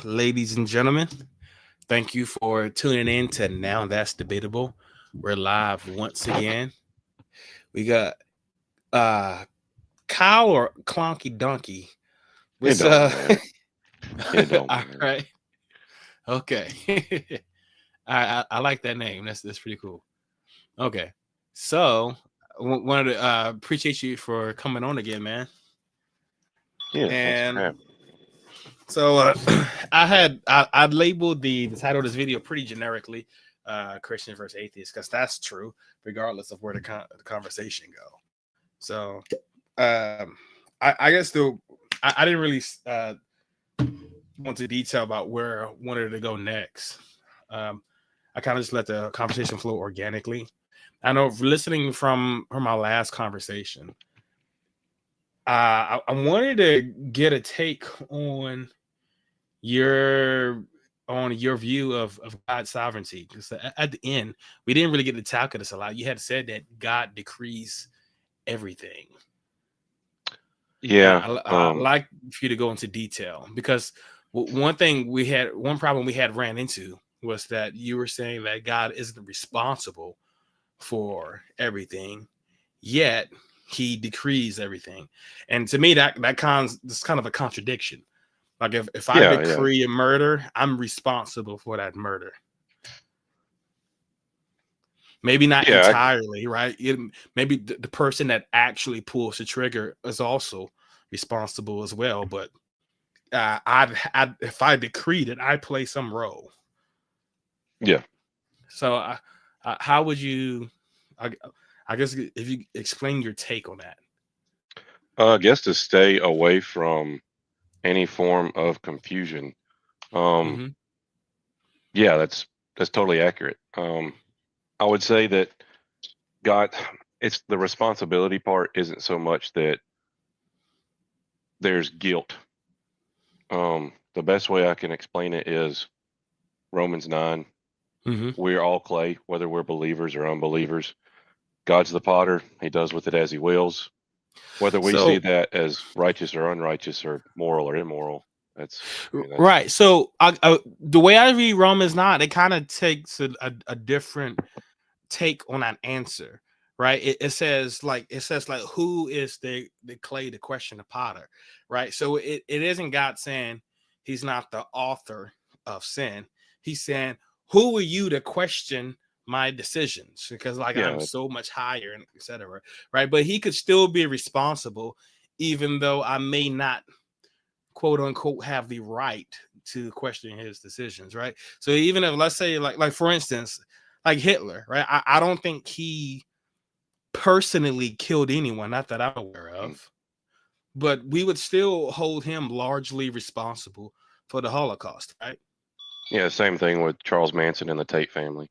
Ladies and gentlemen, thank you for tuning in to Now That's Debatable. We're live once again. We got uh Kyle or Clonky Donkey. It What's don't matter. It don't all matter. right. Okay. I like that name. That's pretty cool. Okay. So wanted to appreciate you for coming on again, man. Yeah, thanks for And having so I labeled the title of this video pretty generically, Christian versus atheist, because that's true regardless of where the conversation go. So I guess I didn't really want to detail about where I wanted to go next. Um, I kind of just let the conversation flow organically. I know listening from my last conversation, I wanted to get a take your on your view of God's sovereignty. Because at the end, we didn't really get to talk of this a lot. You had said that God decrees everything. you. And Yeah, I like for you to go into detail because one problem we had ran into was that you were saying that God isn't responsible for everything, yet he decrees everything. And to me, that's kind of a contradiction. Like if I yeah, decree a murder, I'm responsible for that murder. Maybe not yeah, entirely, right? Maybe the person that actually pulls the trigger is also responsible as well. But if I decreed it, I play some role. yeah. So how would you? I, I guess if you explain your take on that. I guess to stay away from any form of confusion. Um, Hmm. yeah, that's totally accurate. I would say that God, it's the responsibility part isn't so much that there's guilt. The best way I can explain it is Romans 9. Hmm. We're all clay, whether we're believers or unbelievers. God's the potter. He does with it as he wills. Whether we see So that as righteous or unrighteous or moral or immoral, that's right. So the way I read Romans 9, it kind of takes a different take on that answer, right? It says like who is the clay to question the potter, right? So it isn't God saying he's not the author of sin. He's saying, who are you to question my decisions? Because like yeah, I'm so much higher and etc. Right. But he could still be responsible, even though I may not quote unquote have the right to question his decisions, right? So even if let's say like for instance, like Hitler, right? I don't think he personally killed anyone, not that I'm aware mm, of, but we would still hold him largely responsible for the Holocaust, right? yeah. Same thing with Charles Manson and the Tate family.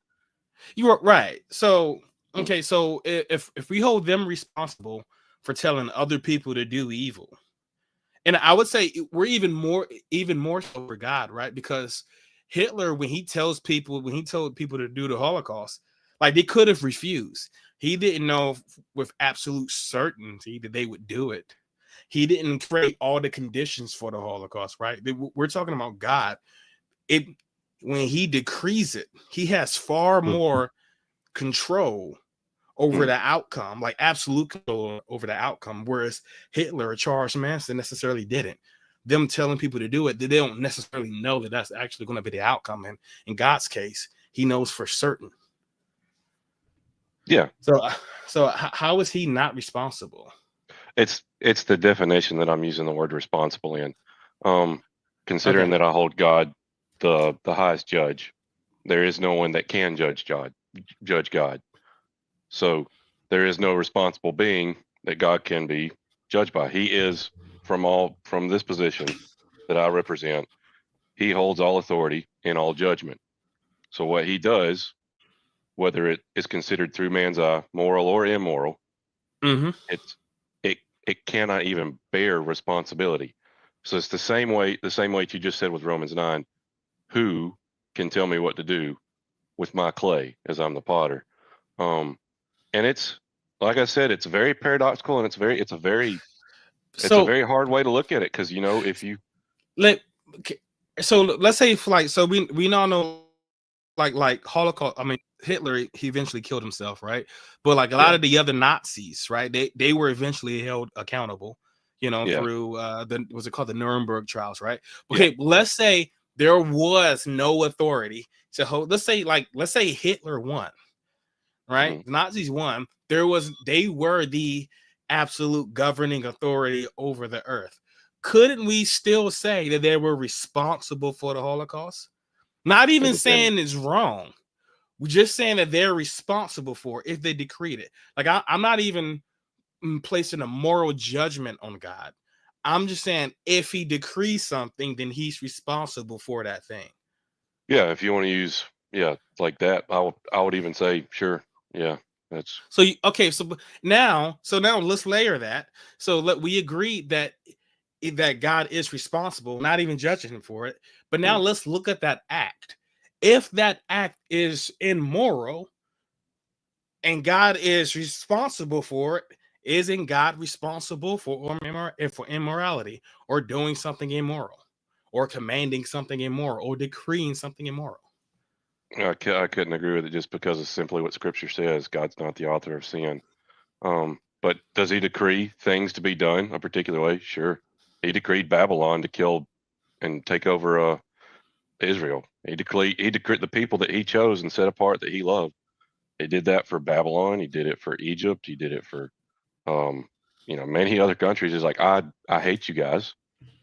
You are right. So Mm, okay, so if we hold them responsible for telling other people to do evil, and I would say we're even more so for God, right? Because Hitler, when he told people to do the Holocaust, like they could have refused. He didn't know with absolute certainty that they would do it. He didn't create all the conditions for the Holocaust, right? We're talking about God. It When he decrees it, he has far mm, more control over mm. the outcome, like absolute control over the outcome. Whereas Hitler or Charles Manson necessarily didn't. Them telling people to do it, they don't necessarily know that that's actually going to be the outcome. And in God's case, He knows for certain. Yeah, So, how is He not responsible? it's the definition that I'm using the word responsible in. Um, Considering Okay, that I hold God the highest judge, there is no one that can judge God. So there is no responsible being that God can be judged by. He is from this position that I represent. He holds all authority and all judgment. So what he does, whether it is considered through man's eye, moral or immoral, mm-hmm. it's it it cannot even bear responsibility. So it's the same way you just said with Romans 9. Who can tell me what to do with my clay as I'm the potter? Um, and it's like I said, it's very paradoxical, and it's a So very hard way to look at it because if you let okay. So let's say for like, so we all know like Holocaust. I mean, Hitler, he eventually killed himself, right? But like a lot Yeah, of the other Nazis, right? They were eventually held accountable, yeah, through the was it called the Nuremberg trials, right? yeah. Okay, let's say there was no authority to hold. Let's say Hitler won, right? Hmm. The Nazis won. They were the absolute governing authority over the earth. Couldn't we still say that they were responsible for the Holocaust? Not It even depends. saying it's wrong. We're just saying that they're responsible for it if they decreed it. Like I'm not even placing a moral judgment on God. I'm just saying if he decrees something, then he's responsible for that thing. Yeah, if you want to use, yeah, like that, I would even say sure. Yeah, that's So okay, so now let's layer that. So we agree that God is responsible, not even judging him for it. But now mm, let's look at that act. If that act is immoral and God is responsible for it, isn't God responsible for immorality or doing something immoral or commanding something immoral or decreeing something immoral? I couldn't agree with it just because of simply what Scripture says. God's not the author of sin. But does he decree things to be done a particular way? Sure. He decreed Babylon to kill and take over Israel. He decreed the people that he chose and set apart that he loved. He did that for Babylon. He did it for Egypt. He did it for um, many other countries. Is like I hate you guys,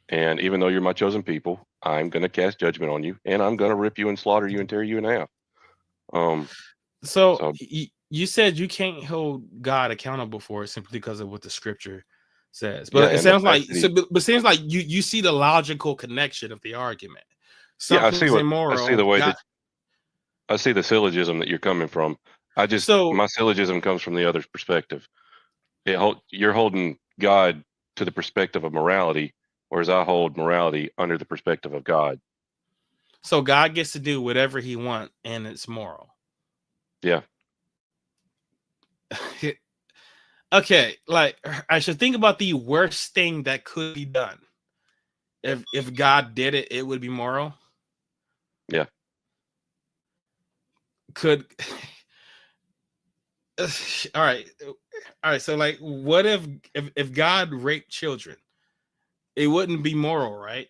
and even though you're my chosen people, I'm going to cast judgment on you, and I'm going to rip you and slaughter you and tear you in half. Um, So so you said you can't hold God accountable for it simply because of what the scripture says. yeah, But it and the sounds fact like that he but it seems like you see the logical connection of the argument. yeah, Something's I see immoral. the way God. that I see the syllogism that you're coming from. So My syllogism comes from the other's perspective. You're holding God to the perspective of morality, whereas I hold morality under the perspective of God. so God gets to do whatever he wants and it's moral. Yeah. Okay, like I should think about the worst thing that could be done. If God did it, it would be moral. Yeah. Could all right. All right, so like what if God raped children? It wouldn't be moral, right?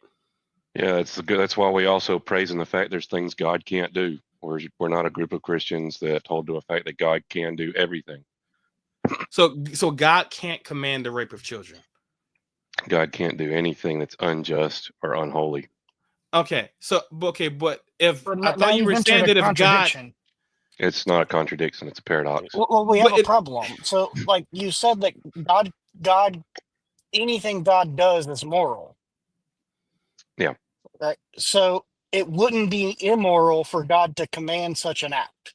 Yeah, that's why we also praise in the fact there's things God can't do. We're not a group of Christians that hold to a fact that God can do everything. So God can't command the rape of children. God can't do anything that's unjust or unholy. But if But I now thought you you've were saying entered a that if God, contradiction. It's not a contradiction, it's a paradox. Well, we have but a problem. So, like you said, that God, anything God does is moral, Yeah. right? So it wouldn't be immoral for God to command such an act.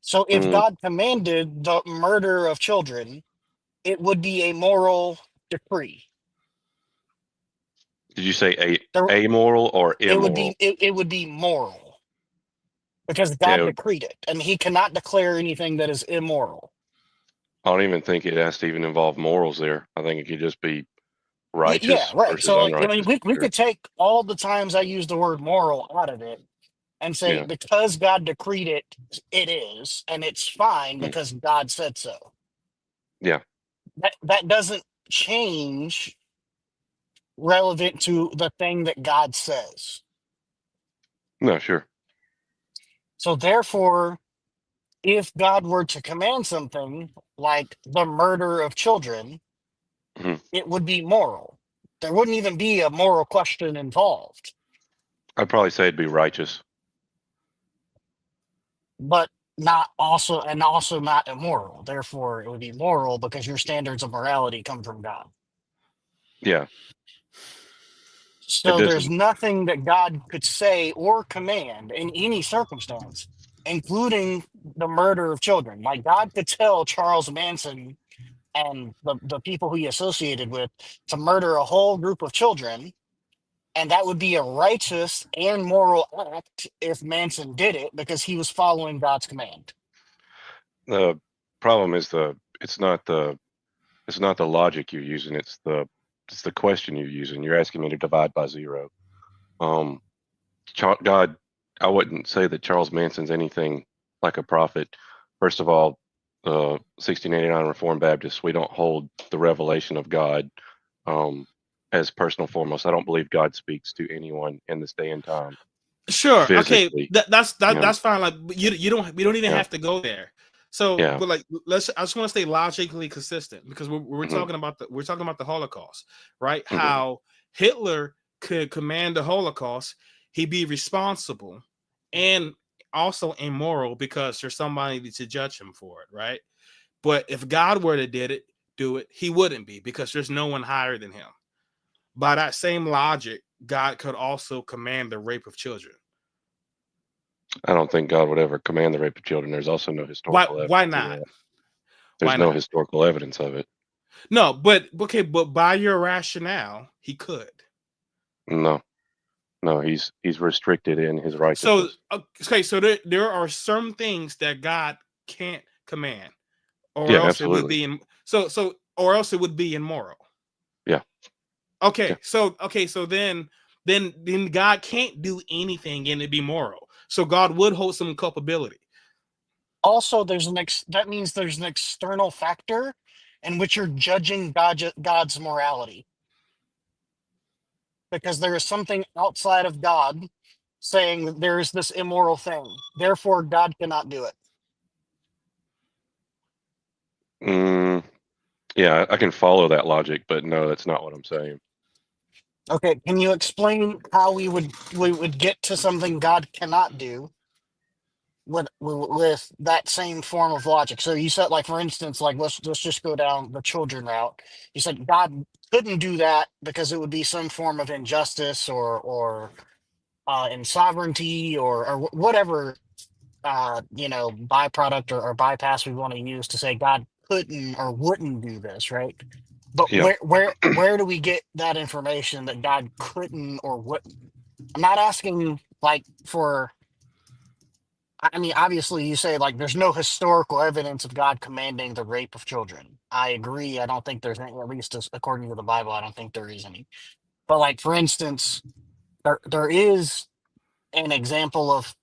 So if Mm, God commanded the murder of children, it would be a moral decree. did you say There, amoral or immoral? it would be moral because God Yeah, decreed it, and He cannot declare anything that is immoral. I don't even think it has to even involve morals there. I think it could just be Yeah, righteous right. versus So, like, I mean, unrighteous. we Sure. could take all the times I use the word moral out of it and say Yeah. because God decreed it, it is, and it's fine Mm, because God said so. yeah. That doesn't change relevant to the thing that God says. No, sure. So therefore, if God were to command something like the murder of children, Mhm. it would be moral. There wouldn't even be a moral question involved, I'd probably say it'd be righteous. but not also and also not immoral. Therefore, it would be moral because your standards of morality come from God. Yeah. It So there's doesn't. nothing that God could say or command in any circumstance, including the murder of children. Like God could tell Charles Manson and the people he associated with to murder a whole group of children, and that would be a righteous and moral act if Manson did it because he was following God's command. The problem is it's not the logic you're using. It's the question you're using. You're asking me to divide by zero. God, I wouldn't say that Charles Manson's anything like a prophet. First of all, 1689 Reformed Baptists, we don't hold the revelation of God um, as personal foremost. I don't believe God speaks to anyone in this day and time Sure. Okay. physically. That's fine. Like you don't we don't even Yeah, have to go there. So, yeah, but like I just want to stay logically consistent because we're hmm talking about the Holocaust, right? hmm How Hitler could command the Holocaust, he'd be responsible and also immoral because there's somebody to judge him for it, right? But if God were to do it, he wouldn't be because there's no one higher than him. By that same logic, God could also command the rape of children. I don't think God would ever command the rape of children. There's also no Why historical why evidence of not? that. Why There's no not? historical evidence of it. No, but okay, but by your rationale, he could. No, no, he's restricted in his So righteousness. okay, so there are some things that God can't command, or Yeah, else it would absolutely. be in or else it would be immoral. Yeah, yeah. So then God can't do anything and it be moral. So God would hold some culpability. Also, that means there's an external factor in which you're judging God's morality, because there is something outside of God saying that there is this immoral thing. Therefore, God cannot do it. Mm, yeah, I can follow that logic, but no, that's not what I'm saying. Okay, can you explain how we would get to something God cannot do with that same form of logic? So you said, like, for instance, like, let's just go down the children route. You said God couldn't do that because it would be some form of injustice or in sovereignty or whatever byproduct or bypass we want to use to say God couldn't or wouldn't do this, right? But Yeah, where do we get that information that God couldn't or wouldn't? I'm not asking like for. I mean, obviously, you say like there's no historical evidence of God commanding the rape of children. I agree. I don't think there's any, at least according to the Bible. I don't think there is any. But like, for instance, there is an example of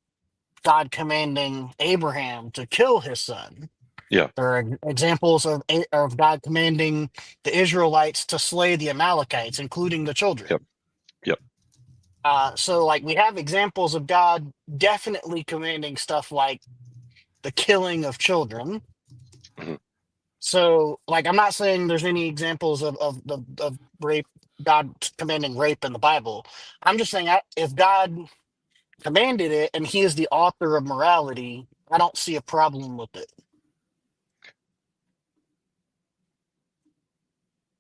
God commanding Abraham to kill his son. yeah, There are examples of God commanding the Israelites to slay the Amalekites, including the yep, children. yep, So, like, we have examples of God definitely commanding stuff like the killing of children. mhm. So, like, I'm not saying there's any examples of rape, God commanding rape in the Bible. I'm just saying if God commanded it and he is the author of morality, I don't see a problem with it.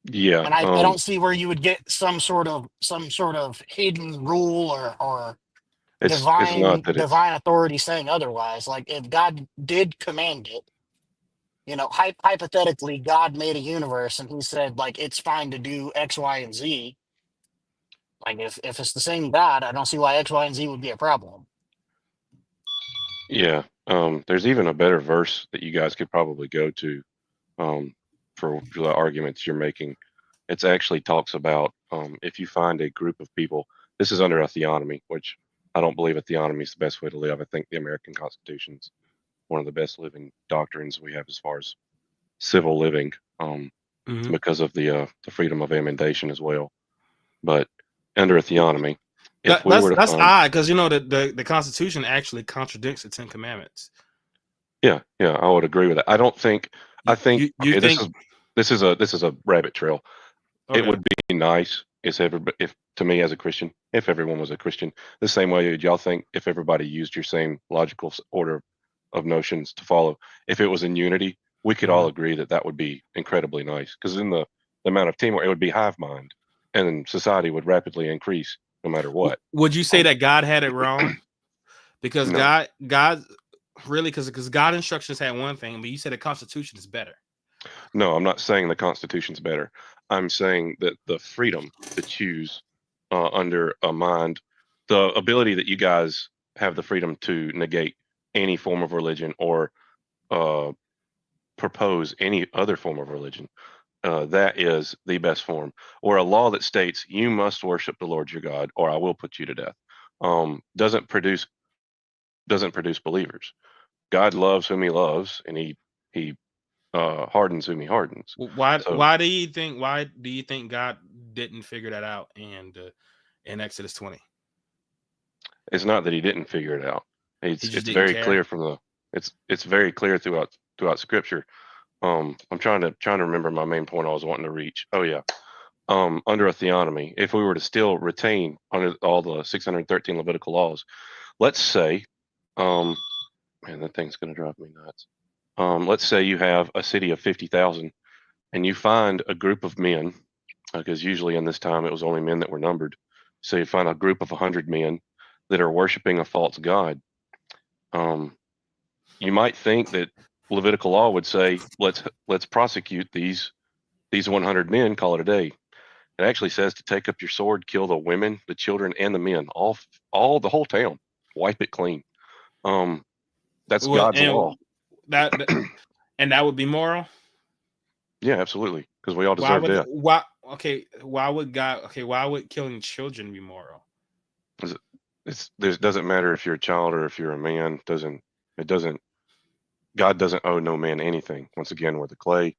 Yeah. And I don't see where you would get some sort of hidden rule or It's not that it's divine authority saying otherwise. Like, if God did command it, hypothetically, God made a universe and he said, like, it's fine to do X, Y, and Z. Like, if it's the same God, I don't see why X, Y, and Z would be a problem. yeah. There's even a better verse that you guys could probably go to um, for the arguments you're making. It's actually talks about if you find a group of people. This is under a theonomy, which I don't believe a theonomy is the best way to live. I think the American Constitution's one of the best living doctrines we have as far as civil living, Mhm. because of the freedom of emendation as well. But under a theonomy, if That, we that's were to that's find, odd because the Constitution actually contradicts the Ten Commandments. yeah, yeah, I would agree with that. I don't think. I think You okay. think This is a rabbit trail. It okay? would be nice if to me as a Christian, if everyone was a Christian, the same way y'all think if everybody used your same logical order of notions to follow, if it was in unity, we could all Mhm. agree that that would be incredibly nice. Because in the amount of teamwork, it would be hive mind, and society would rapidly increase no matter what. Would you say Um, that God had it wrong? Because no, God really because God instructions had one thing, but you said the Constitution is better. no, I'm not saying the Constitution's better. I'm saying that the freedom to choose under a mind, the ability that you guys have the freedom to negate any form of religion or uh, propose any other form of religion. that is the best form. Or a law that states you must worship the Lord your God, or I will put you to death, doesn't produce believers. God loves whom He loves, and He hardens whom He hardens. So Why do you think God didn't figure that out in Exodus 20? it's not that He didn't figure it out. He just It's didn't very care. clear it's very clear throughout Scripture. I'm trying to remember my main point I was wanting to reach. Oh yeah. Under a theonomy, if we were to still retain under all the 613 Levitical laws, let's say, man, that thing's going to drive me nuts. Let's say you have a city of 50,000 and you find a group of men, because usually in this time it was only men that were numbered. So you find a group of 100 men that are worshiping a false god. You might think that Levitical law would say, let's prosecute these 100 men, call it a day. It actually says to take up your sword, kill the women, the children, and the men, all the whole town, wipe it clean. That's Well, God's law. and that would be moral. Yeah, absolutely, because we all Why deserve would death. why would killing children be moral? It doesn't matter if you're a child or if you're a man. It doesn't. God doesn't owe no man anything. Once again, we're the clay.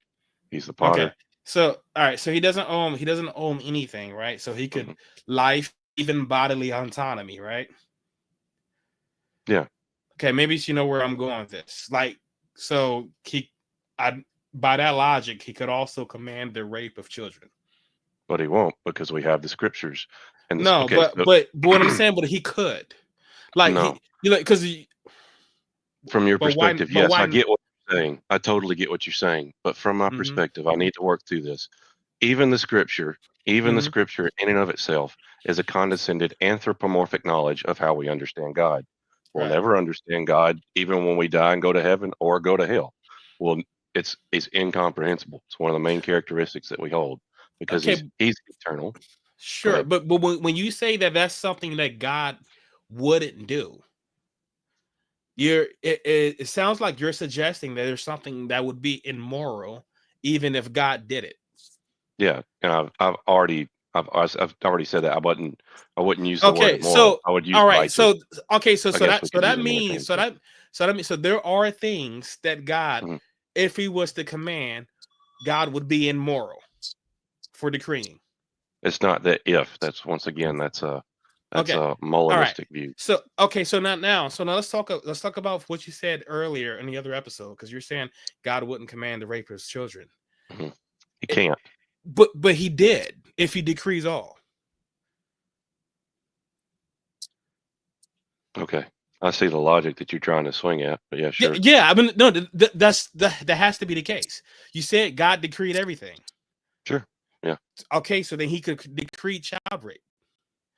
He's the Okay. potter. So all right, so he doesn't own anything, right? So he could Mhm. life, even bodily autonomy, right? Yeah, Okay, maybe you know where I'm going with this. Like, so by that logic, he could also command the rape of children. but he won't because we have the scriptures. And this, No, okay, so but what I'm saying, but he could, like no, because from your but why? perspective, But yes, I why? get what you're saying. I totally get what you're saying. But from my Mm-hmm, perspective, I need to work through this. Even the scripture, even the mm-hmm, scripture in and of itself is a condescended anthropomorphic knowledge of how we understand God. We'll right. never understand God even when we die and go to heaven or go to hell. Well, it's incomprehensible. It's one of the main characteristics that we hold because Okay, he's eternal. Go sure, ahead. but when you say that that's something that God wouldn't do, it sounds like you're suggesting that there's something that would be immoral, even if God did it. Yeah, and I've already said that I wouldn't use the word Okay, immoral. so I would use all right, righteous. so okay, I guess we could use that an means interchangeable. so there are things that God, Mhm. if he was to command, God would be immoral for decreeing. It's not that if. That's once again that's Okay. a All right. Molinistic view. So okay, so now let's talk about what you said earlier in the other episode, because you're saying God wouldn't command the rape of his children. Mhm. He It, can't. but he did if he decrees all. Okay. I see the logic that you're trying to swing at, but yeah, Yeah, sure. yeah. I mean, no, that has to be the case. You said God decreed everything. Sure. Yeah. Okay, so then he could decree child rape.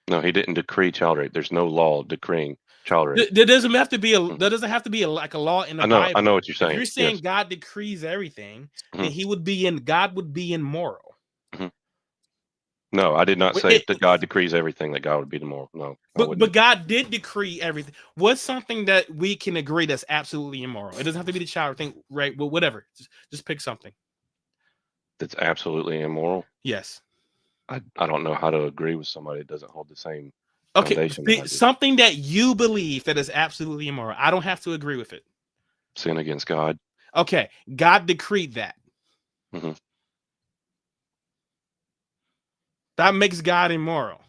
No, he didn't decree child rape. There's no law decreeing child rape. There doesn't have to be Mhm. like a law in the I know Bible. what you're If you're saying. saying Yes. God decrees everything, then Mhm. God would be immoral. Mhm. No, I did not Well, say if that God decrees everything that God would be the moral. No, I but wouldn't. God did decree everything. What's something that we can agree that's absolutely immoral? It doesn't have to be the child thing, right? Well, whatever. Just pick something. That's absolutely immoral. Yes. I don't know how to agree with somebody that doesn't hold the same Okay. foundation that I do. Something that you believe that is absolutely immoral. I don't have to agree with it. Sin against God. Okay. God decreed that. Hmm. That makes God immoral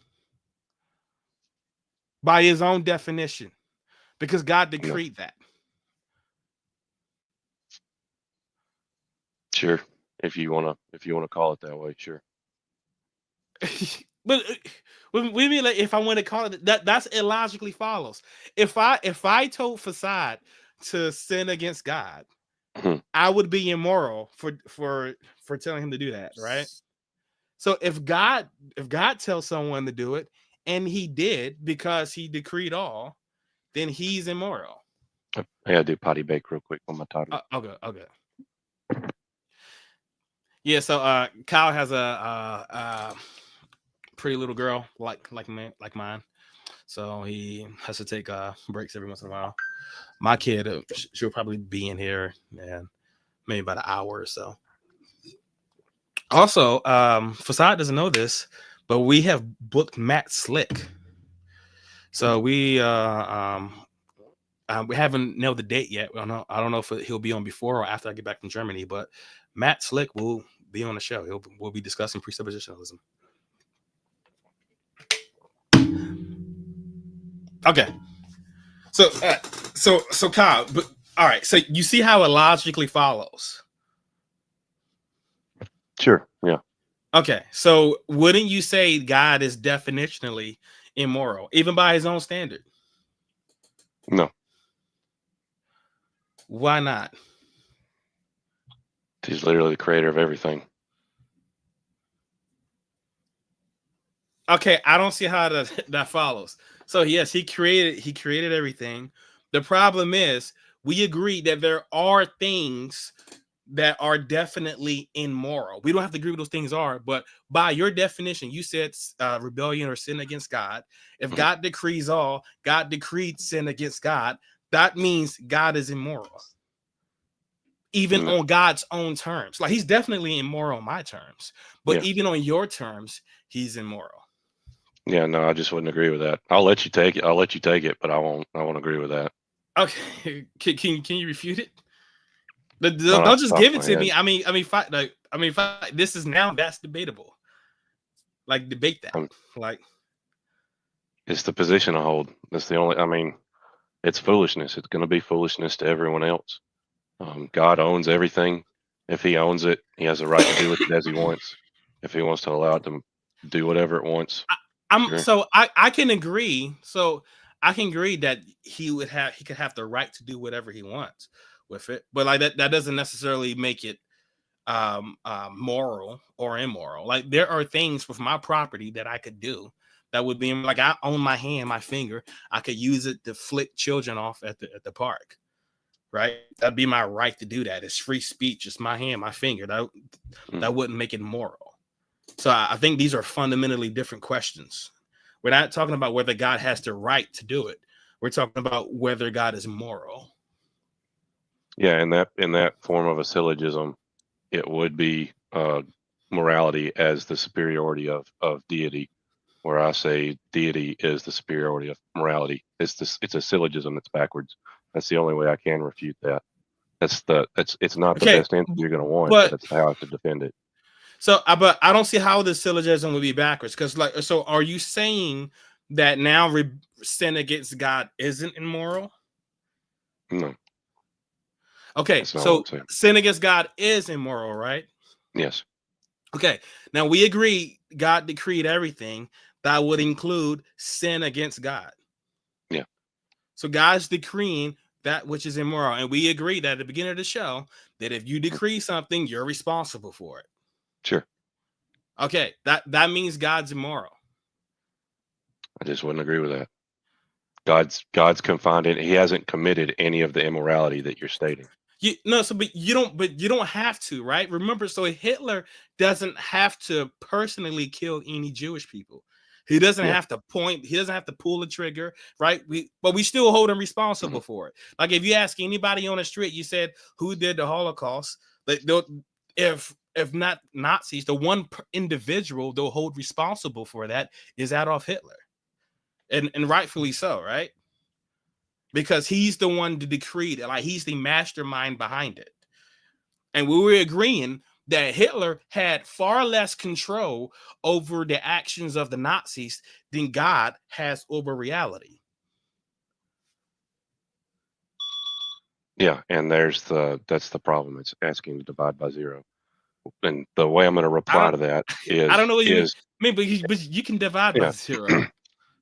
by his own definition, because God No, decreed that. sure. If you wanna call it that way, sure. But we mean, like, if I want to call it that, that's illogically follows. If I told Facade to sin against God, Mhm. I would be immoral for telling him to do that, right? So if God tells someone to do it and he did because he decreed all, then he's immoral. I gotta do potty bake real quick on my toddler. Okay, okay. Yeah, so Kyle has a pretty little girl like mine. So he has to take breaks every once in a while. My kid, she'll probably be in here and maybe about an hour or so. Also, Facade doesn't know this, but we have booked Matt Slick. So we haven't nailed the date yet. I don't know if he'll be on before or after I get back from Germany, but Matt Slick will be on the show. We'll be discussing presuppositionalism. Okay. So Kyle, but all right. So you see how it logically follows. Sure. Yeah. Okay. So wouldn't you say God is definitionally immoral, even by his own standard? No. Why not? He's literally the creator of everything. Okay, I don't see how that follows. So yes, he created everything. The problem is we agree that there are things that are definitely immoral. We don't have to agree what those things are, but by your definition, you said rebellion or sin against God. If God decrees all, God decreed sin against God. That means God is immoral, even on God's own terms. Like he's definitely immoral on my terms, but even on your terms, he's immoral. Yeah, no, I just wouldn't agree with that. I'll let you take it, but I won't agree with that. Okay, can you refute it? Don't just give it to me. I mean, fight. This is now that's debatable. Like debate that. Like it's the position I hold. That's the only. I mean, it's foolishness. It's going to be foolishness to everyone else. God owns everything. If he owns it, he has a right to do with it as he wants. If he wants to allow it to do whatever it wants. So I can agree. So I can agree that he could have the right to do whatever he wants with it, but like that doesn't necessarily make it moral or immoral. Like there are things with my property that I could do that would be like I own my hand, my finger. I could use it to flick children off at the park. Right? That'd be my right to do that. It's free speech. It's my hand, my finger. That wouldn't make it moral. So I think these are fundamentally different questions. We're not talking about whether God has the right to do it. We're talking about whether God is moral. Yeah, in that form of a syllogism, it would be morality as the superiority of deity, where I say deity is the superiority of morality. It's a syllogism that's backwards. That's the only way I can refute that. It's not the best answer you're going to want, but it's how I have to defend it. So, but I don't see how the syllogism would be backwards. Because, like, so are you saying that now sin against God isn't immoral? No. Okay, so sin against God is immoral, right? Yes. Okay, now we agree God decreed everything that would include sin against God. Yeah. So God's decreeing that which is immoral, and we agree that at the beginning of the show that if you decree something, you're responsible for it. Sure. Okay, that means God's immoral. I just wouldn't agree with that. God's confined in. He hasn't committed any of the immorality that you're stating. But you don't have to, right? Remember, so Hitler doesn't have to personally kill any Jewish people. He doesn't have to point. He doesn't have to pull the trigger, right? But we still hold him responsible for it. Like if you ask anybody on the street, you said who did the Holocaust. If not Nazis, the one individual they'll hold responsible for that is Adolf Hitler, and rightfully so, right? Because he's the one to decree it, like he's the mastermind behind it. And we were agreeing that Hitler had far less control over the actions of the Nazis than God has over reality. Yeah, and that's the problem. It's asking to divide by zero. And the way I'm going to reply to that is I don't know what you mean, but you can divide by zero.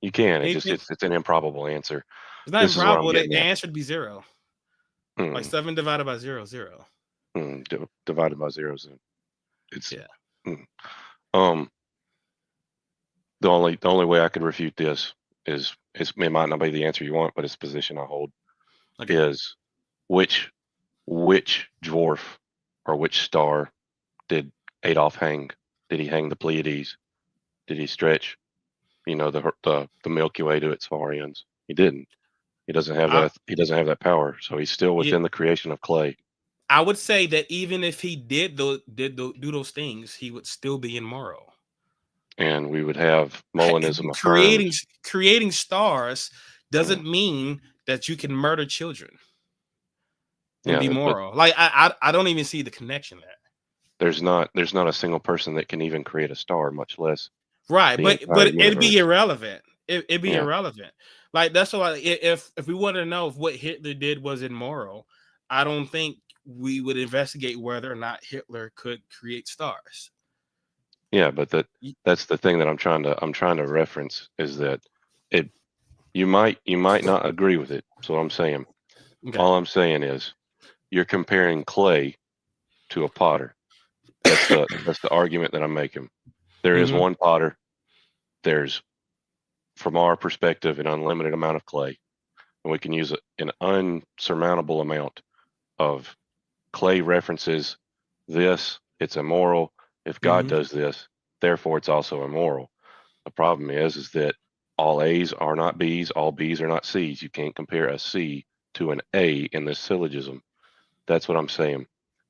You can. It's an improbable answer. It's not improbable. The answer would be zero. Like 7 divided by 0, 0. Divided by 0 it's the only way I could refute this is it might not be the answer you want, but it's the position I hold. Okay. Is which dwarf or which star did Adolf hang? Did he hang the Pleiades? Did he stretch, the Milky Way to its far ends? He didn't. He doesn't have that. He doesn't have that power. So he's still within the creation of clay. I would say that even if he do those things, he would still be immoral. And we would have Molinism affirmed. Creating stars Yeah, doesn't mean that you can murder children and be yeah, but moral. Like I don't even see the connection there. there's not a single person that can even create a star, much less Right, the entire but it'd be universe. irrelevant. It'd be Yeah, irrelevant. Like that's why if we want to know if what Hitler did was immoral, I don't think we would investigate whether or not Hitler could create stars. yeah, but Y- that's the thing that I'm trying to reference is that it you might not agree with it. So I'm saying Okay. all I'm saying is you're comparing clay to a potter. That's the argument that I'm making. There is Hmm. one potter. There's, from our perspective, an unlimited amount of clay, and we can use an unsurmountable amount of clay references. This, it's immoral. If God Hmm. does this, therefore it's also immoral. The problem is that all A's are not B's, all B's are not C's. You can't compare a C to an A in this syllogism. That's what I'm saying.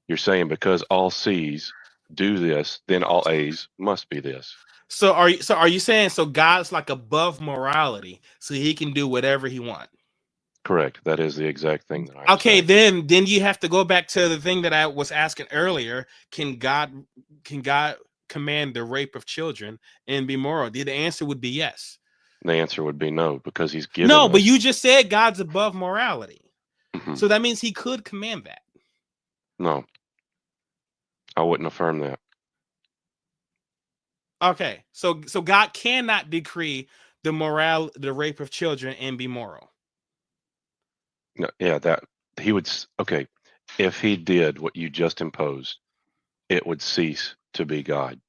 You're saying because all C's do this, then all A's must be this. So are you saying so God's like above morality, so he can do whatever he wants? Correct. That is the exact thing that I'm Okay, saying. then you have to go back to the thing that I was asking earlier. Can God command the rape of children and be moral? The answer would be yes. The answer would be no, because he's given No, but us. you just said God's above morality. Mhm. So that means he could command that. No, I wouldn't affirm that. Okay. So God cannot decree the rape of children and be moral. No, yeah, that he would. Okay, if he did what you just imposed, it would cease to be God,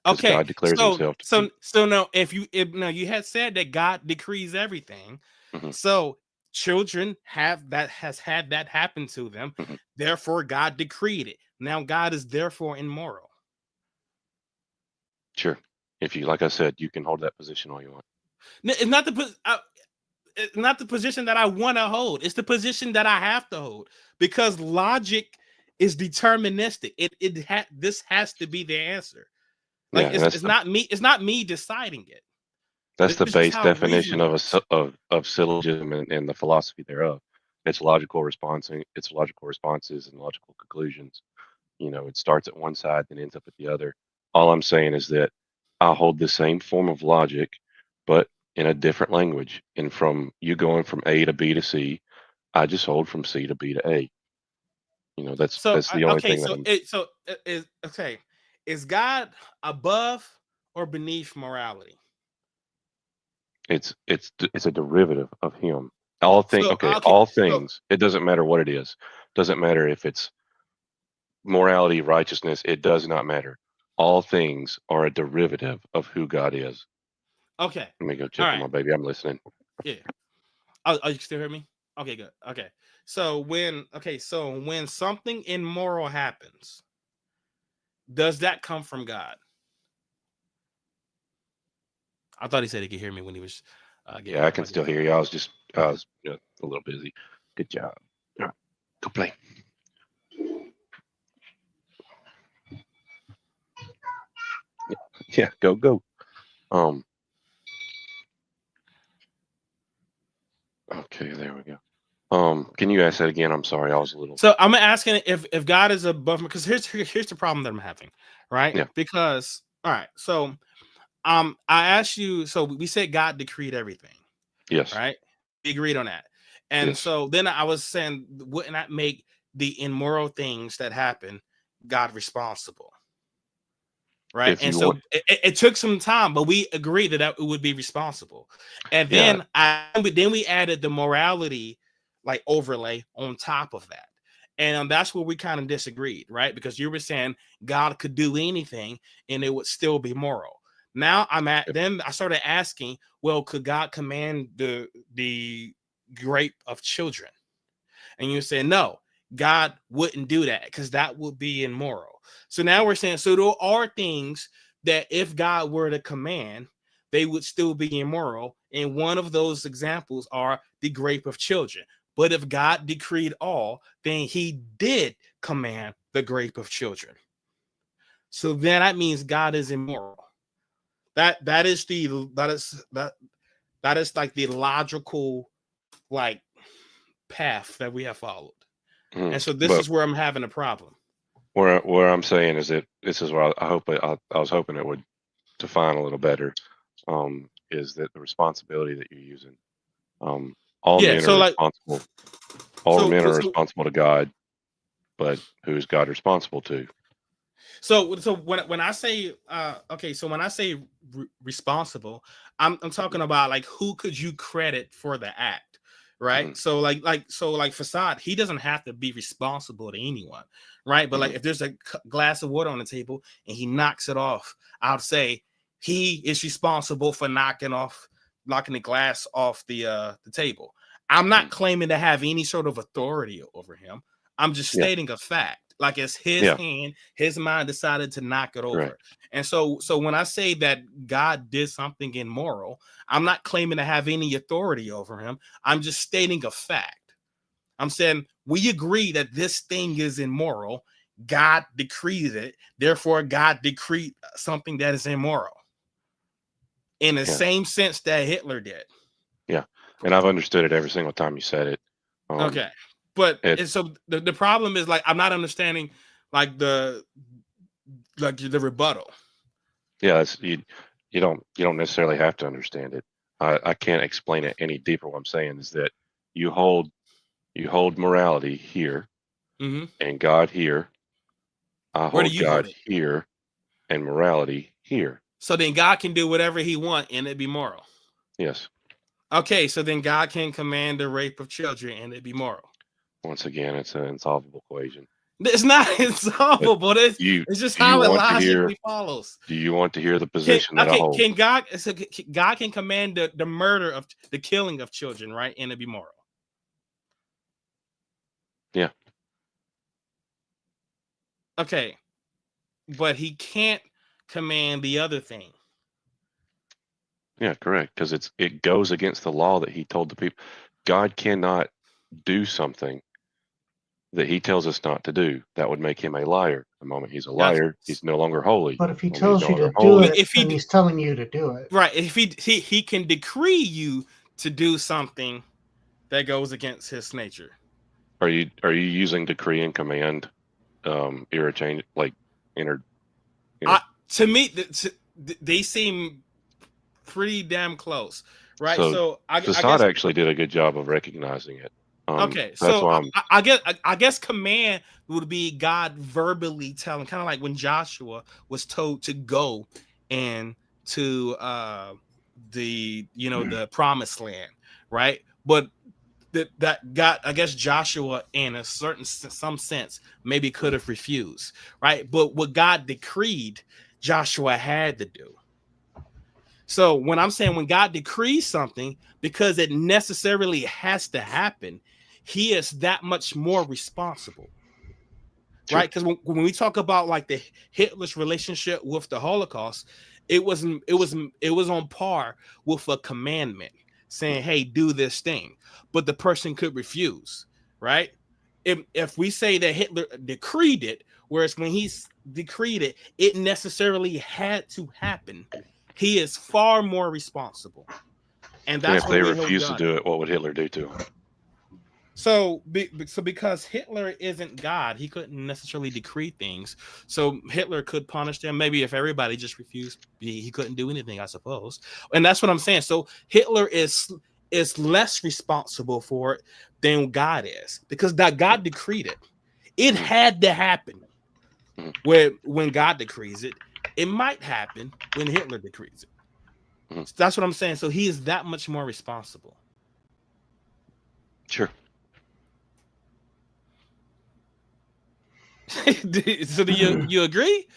because Okay. God declares himself to be. So no, if no, you had said that God decrees everything. Mhm, So children has had that happen to them. mhm. Therefore, God decreed it. Now God is therefore immoral. Sure. If you, like I said, you can hold that position all you want. It's not the position that I want to hold. It's the position that I have to hold because logic is deterministic. This has to be the answer. Yeah, Like and it's not me. It's not me deciding it. that's This the is just base how definition reasoning of works. of syllogism and the philosophy thereof. It's logical responsing. It's logical responses and logical conclusions. It starts at one side and ends up at the other. All I'm saying is that I hold the same form of logic, but in a different language. And from you going from A to B to C, I just hold from C to B to A. That's the only Okay, thing that I'm. is okay. Is God above or beneath morality? It's a derivative of Him. All thing. So Okay, okay, all so things. It doesn't matter what it is. Doesn't matter if it's morality, righteousness. It does not matter. All things are a derivative of who God is. okay, Let me go all check on right, my baby. I'm listening. yeah. Oh, you still hear me? Okay, good. Okay, so when something immoral happens, does that come from God? I thought he said he could hear me when he was getting Yeah, I my can mic. still hear you. I Okay. was a little busy. Good job. All right, go play. Yeah, go. Um. Okay, there we go. Can you ask that again? I'm sorry, I was a little. So I'm asking if God is above, because here's the problem that I'm having, right? Yeah. Because all right, so I asked you, so we said God decreed everything, Yes. right? We agreed on that. And Yes. so then I was saying, wouldn't that make the immoral things that happen God responsible? Right. If And you so want. it took some time, but we agreed that it would be responsible. And Yeah. then we added the morality like overlay on top of that. And that's where we kind of disagreed, right? Because you were saying God could do anything and it would still be moral. Now then I started asking, well, could God command the rape of children? And you say no, God wouldn't do that because that would be immoral. So now we're saying, so there are things that if God were to command, they would still be immoral. And one of those examples are the rape of children. But if God decreed all, then he did command the rape of children. So then that means God is immoral. That is like the logical like path that we have followed. And so this But is where I'm having a problem. where I'm saying is that this is where I was hoping it would define a little better. Is that the responsibility that you're using? All Yeah, men so are like responsible. All so men are so responsible to God, but who is God responsible to? so when I say okay, so when I say responsible, I'm talking about like who could you credit for the act, right? Mm-hmm. So like Facade, he doesn't have to be responsible to anyone, right? But like if there's a glass of water on the table and he knocks it off, I'll say he is responsible for knocking the glass off the table. I'm not claiming to have any sort of authority over him. I'm just Yeah. stating a fact. Like it's his Yeah. hand, his mind decided to knock it over. Correct. And so when I say that God did something immoral, I'm not claiming to have any authority over him. I'm just stating a fact. I'm saying we agree that this thing is immoral. God decreed it. Therefore, God decreed something that is immoral in the same sense that Hitler did. Yeah. And I've understood it every single time you said it. Okay. But so the problem is like I'm not understanding like the rebuttal. Yeah, you don't necessarily have to understand it. I can't explain it any deeper. What I'm saying is that you hold morality here and God here. I Where do hold you hold God it? here and morality here. So then God can do whatever he wants and it be moral. Yes. Okay, so then God can command the rape of children and it be moral. Once again, it's an insolvable equation. It's not insolvable. It's just how it logically follows. Do you want to hear the position that I hold? Can God? So God can command the murder of the killing of children, right? And it be moral. Yeah. Okay, but he can't command the other thing. Yeah, correct. Because it goes against the law that he told the people. God cannot do something that he tells us not to do. That would make him a liar. The moment he's a liar, he's no longer holy. But if he tells you to do it, then he's telling you to do it. Right. If he can decree you to do something that goes against his nature. Are you using decree and command interchange like to me they seem pretty damn close, right? So I guess actually did a good job of recognizing it. Okay, so I guess command would be God verbally telling, kind of like when Joshua was told to go and to the promised land, right? But that God, I guess Joshua in some sense maybe could have refused, right? But what God decreed, Joshua had to do. So when I'm saying when God decrees something, because it necessarily has to happen, he is that much more responsible. Sure. Right? Because when we talk about like the Hitler's relationship with the Holocaust, it was on par with a commandment saying, hey, do this thing. But the person could refuse, right? If we say that Hitler decreed it, whereas when he decreed it, it necessarily had to happen. He is far more responsible. And that's if they refuse to do it, what would Hitler do to him? So because Hitler isn't God, he couldn't necessarily decree things. So Hitler could punish them. Maybe if everybody just refused, he couldn't do anything, I suppose. And that's what I'm saying. So Hitler is less responsible for it than God is, because that God decreed it. It had to happen. When God decrees it, it might happen when Hitler decrees it. So that's what I'm saying. So he is that much more responsible. Sure. So do you agree?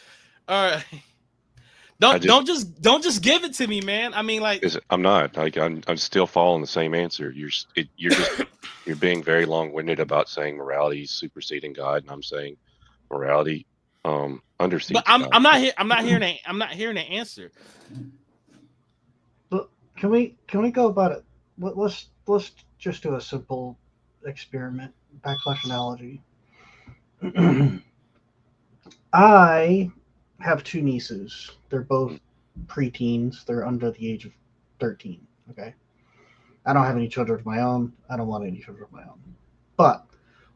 All right. Don't just give it to me, man. I mean, like I'm not like I'm still following the same answer. You're being very long-winded about saying morality is superseding God, and I'm saying morality underseeds. But I'm not hearing an answer. But can we go about it? Let's just do a simple experiment, backslash analogy. I have two nieces. They're both preteens. They're under the age of 13. Okay. I don't have any children of my own. I don't want any children of my own. But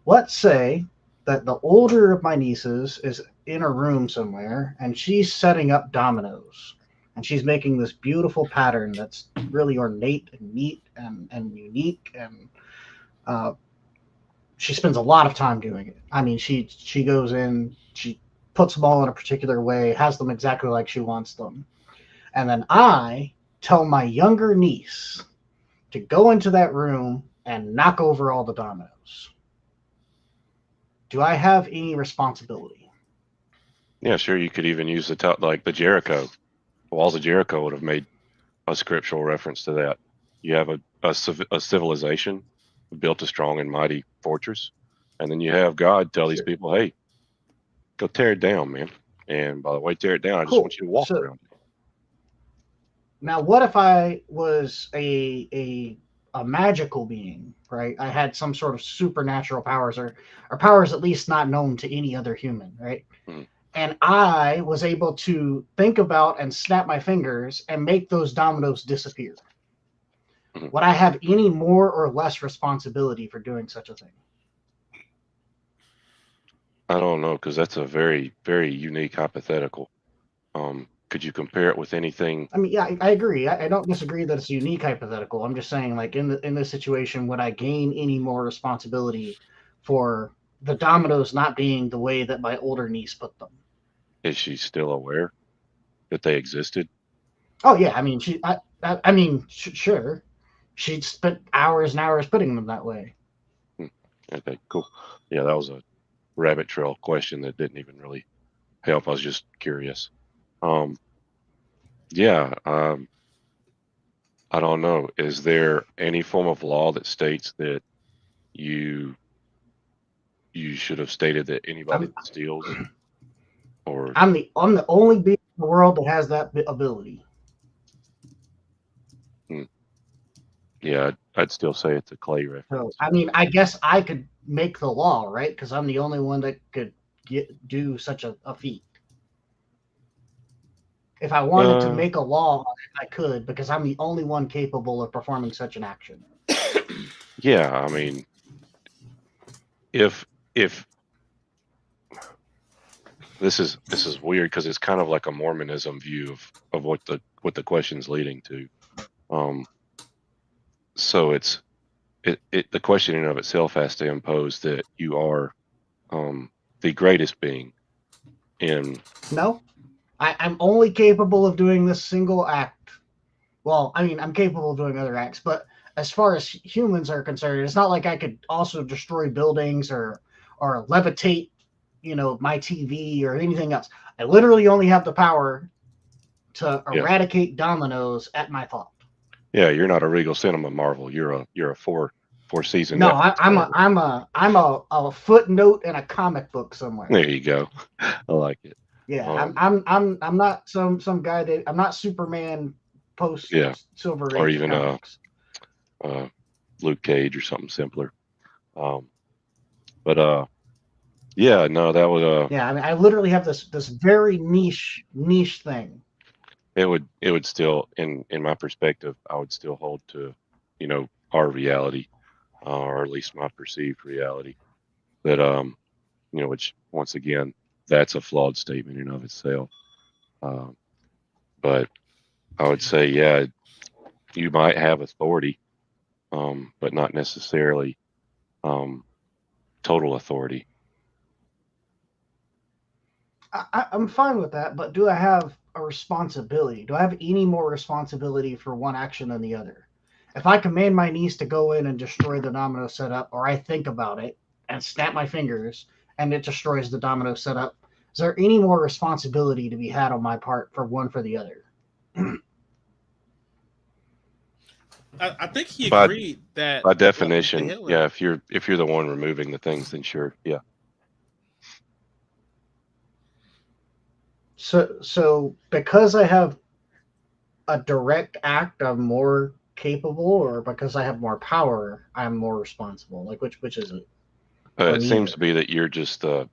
let's say that the older of my nieces is in a room somewhere and she's setting up dominoes. And she's making this beautiful pattern that's really ornate and neat and unique. And she spends a lot of time doing it. I mean, she goes in, she puts them all in a particular way, has them exactly like she wants them. And then I tell my younger niece to go into that room and knock over all the dominoes. Do I have any responsibility? Yeah, sure. You could even use like the Jericho. The walls of Jericho would have made a scriptural reference to that. You have a civilization built a strong and mighty fortress, and then you have God tell these people, "Hey, go tear it down, man." And by the way, tear it down. I just want you to walk around. Now, what if I was a magical being, right? I had some sort of supernatural powers or powers at least not known to any other human, right? Mm-hmm. And I was able to think about and snap my fingers and make those dominoes disappear. Mm-hmm. Would I have any more or less responsibility for doing such a thing? I don't know, because that's a very, very unique hypothetical. Could you compare it with anything? I mean, yeah, I agree. I don't disagree that it's a unique hypothetical. I'm just saying, like, in this situation, would I gain any more responsibility for the dominoes not being the way that my older niece put them? Is she still aware that they existed? Oh yeah, I mean, I mean, sure. She spent hours and hours putting them that way. Okay, cool. Yeah, that was a rabbit trail question that didn't even really help. I was just curious. Yeah, I don't know. Is there any form of law that states that you should have stated that anybody that steals, or I'm the only being in the world that has that ability. Yeah, I'd still say it's a clay reference. So, I mean, I guess I could make the law, right? Because I'm the only one that could do such a feat. If I wanted to make a law, I could, because I'm the only one capable of performing such an action. Yeah, I mean, if this is weird because it's kind of like a Mormonism view of what the question's leading to. So the question in of itself has to impose that you are the greatest being in. No, I'm only capable of doing this single act. Well, I mean, I'm capable of doing other acts, but as far as humans are concerned, it's not like I could also destroy buildings or levitate, my TV or anything else. I literally only have the power to eradicate dominoes at my thought. Yeah, you're not a Regal Cinema Marvel. You're a four season. No, I'm a footnote in a comic book somewhere. There you go. I like it. Yeah, I'm not some guy that I'm not Superman post Silver Age or even comics. Luke Cage or something simpler. But yeah, no, that would yeah, I mean, I literally have this very niche thing. It would still, in my perspective, I would still hold to, our reality, or at least my perceived reality. That which once again, that's a flawed statement in of itself. But I would say, yeah, you might have authority, but not necessarily total authority. I'm fine with that, but do I have a responsibility? Do I have any more responsibility for one action than the other? If I command my niece to go in and destroy the domino setup, or I think about it and snap my fingers and it destroys the domino setup, is there any more responsibility to be had on my part for one for the other? I think he agreed that by definition, yeah. If you're the one removing the things, then sure, yeah. So because I have a direct act, I'm more capable, or because I have more power, I'm more responsible? Like which is it? Or It seems to neither? be that you're just the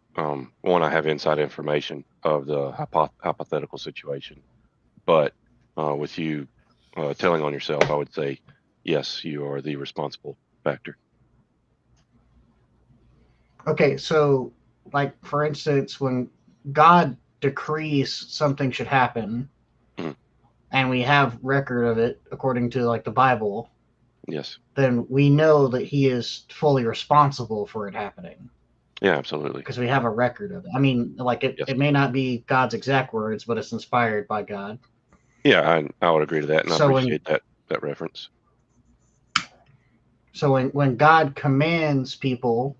one. I have inside information of the hypothetical situation, but with you telling on yourself, I would say yes, you are the responsible factor. Okay, so like for instance, when God decrees something should happen, Mhm. and we have record of it according to like the Bible, Yes. then we know that He is fully responsible for it happening Yeah, absolutely. because we have a record of it. I mean, like Yes. it may not be God's exact words, but it's inspired by God. Yeah, I would agree to that, and I So when appreciate that reference. so when God commands people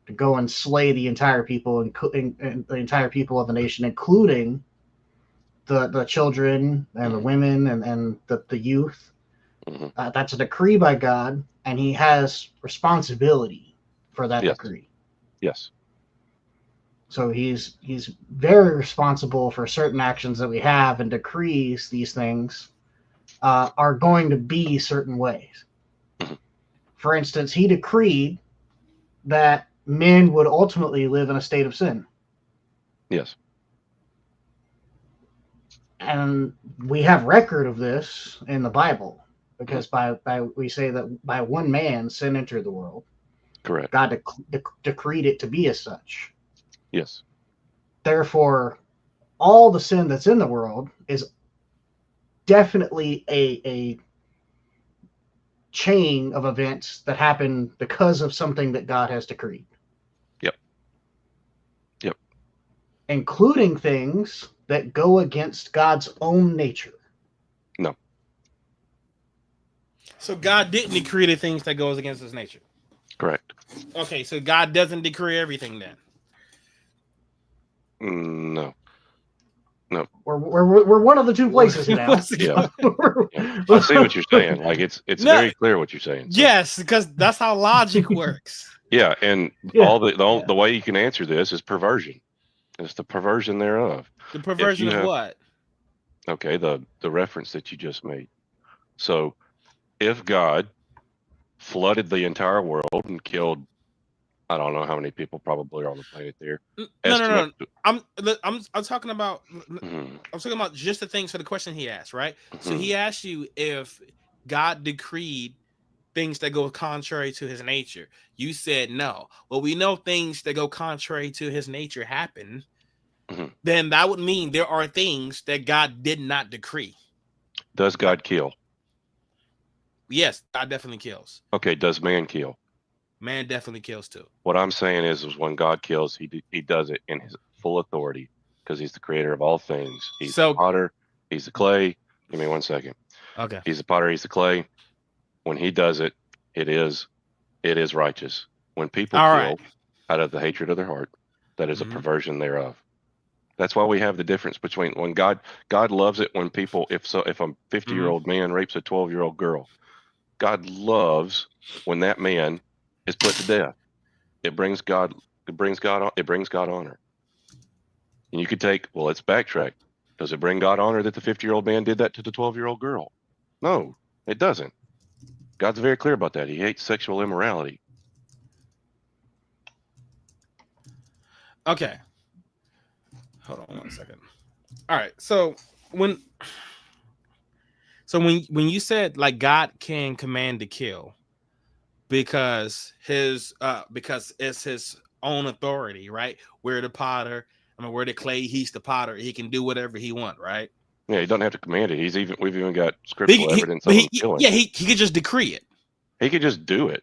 to go and slay the entire people and the entire people of the nation, including the children and the Mhm. women and the youth. Mhm. That's a decree by God, and He has responsibility for that Yes. decree. Yes. So he's very responsible for certain actions that we have, and decrees these things are going to be certain ways. Mhm. For instance, He decreed that men would ultimately live in a state of sin. Yes. And we have record of this in the Bible Mhm. because by we say that by one man sin entered the world. Correct. God decreed it to be as such. Yes. Therefore, all the sin that's in the world is definitely a chain of events that happen because of something that God has decreed. Yep. Yep. Including things that go against God's own nature. No. So God didn't decree the things that goes against His nature. Correct. Okay, so God doesn't decree everything then. No. No. We're one of the two places now. What's the Yeah. God? Yeah. I see what you're saying. Like it's No, very clear what you're saying. So yes, because that's how logic works. yeah, and Yeah. the way you can answer this is perversion. It's the perversion thereof. The If perversion you of have what? okay, the reference that you just made. So if God flooded the entire world and killed, I don't know how many people probably are on the planet there. No, no, Estimate. no. I'm talking about. Mhm. I'm talking about just the things for the question he asked, right? So Mhm. he asked you if God decreed things that go contrary to His nature. You said no. Well, we know things that go contrary to His nature happen. Mhm. Then that would mean there are things that God did not decree. Does God kill? Yes, God definitely kills. Okay, does man kill? Man definitely kills too. What I'm saying is when God kills, he does it in his full authority because he's the creator of all things. He's the So potter, he's the clay. Give me 1 second. okay. He's the potter, he's the clay. When he does it, it is righteous. When people All right. kill out of the hatred of their heart, that is a Mhm. perversion thereof. That's why we have the difference between when God loves it when people if a 50-year-old man rapes a 12-year-old girl. God loves when that man is put to death. It brings God honor. And you could take, well, let's backtrack. Does it bring God honor that the 50-year-old man did that to the 12-year-old girl? No, it doesn't. God's very clear about that. He hates sexual immorality. Okay. Hold on 1 second. All right. When when you said like God can command to kill because it's His own authority, right? We're the potter. I mean, we're the clay. He's the potter. He can do whatever he wants, right? Yeah, he doesn't have to command it. We've even got scriptural evidence of him killing. He could just decree it. He could just do it.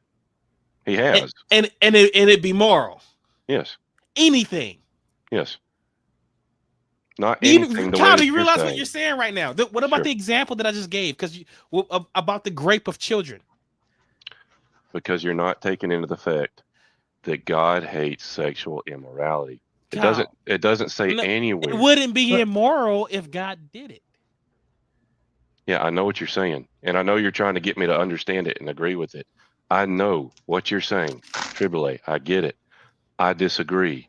He has. And it'd be moral. Yes. Anything. Yes. Not Even anything the way Kyle, do that you you're realize what you're saying. saying right now? What about Sure. the example that I just gave? Because about the grape of children. Because you're not taking into the fact that God hates sexual immorality. Kyle, It doesn't say no, it anywhere. wouldn't be But immoral if God did it. Yeah, I know what you're saying. And I know you're trying to get me to understand it and agree with it. I know what you're saying. Tribulate. I get it. I disagree.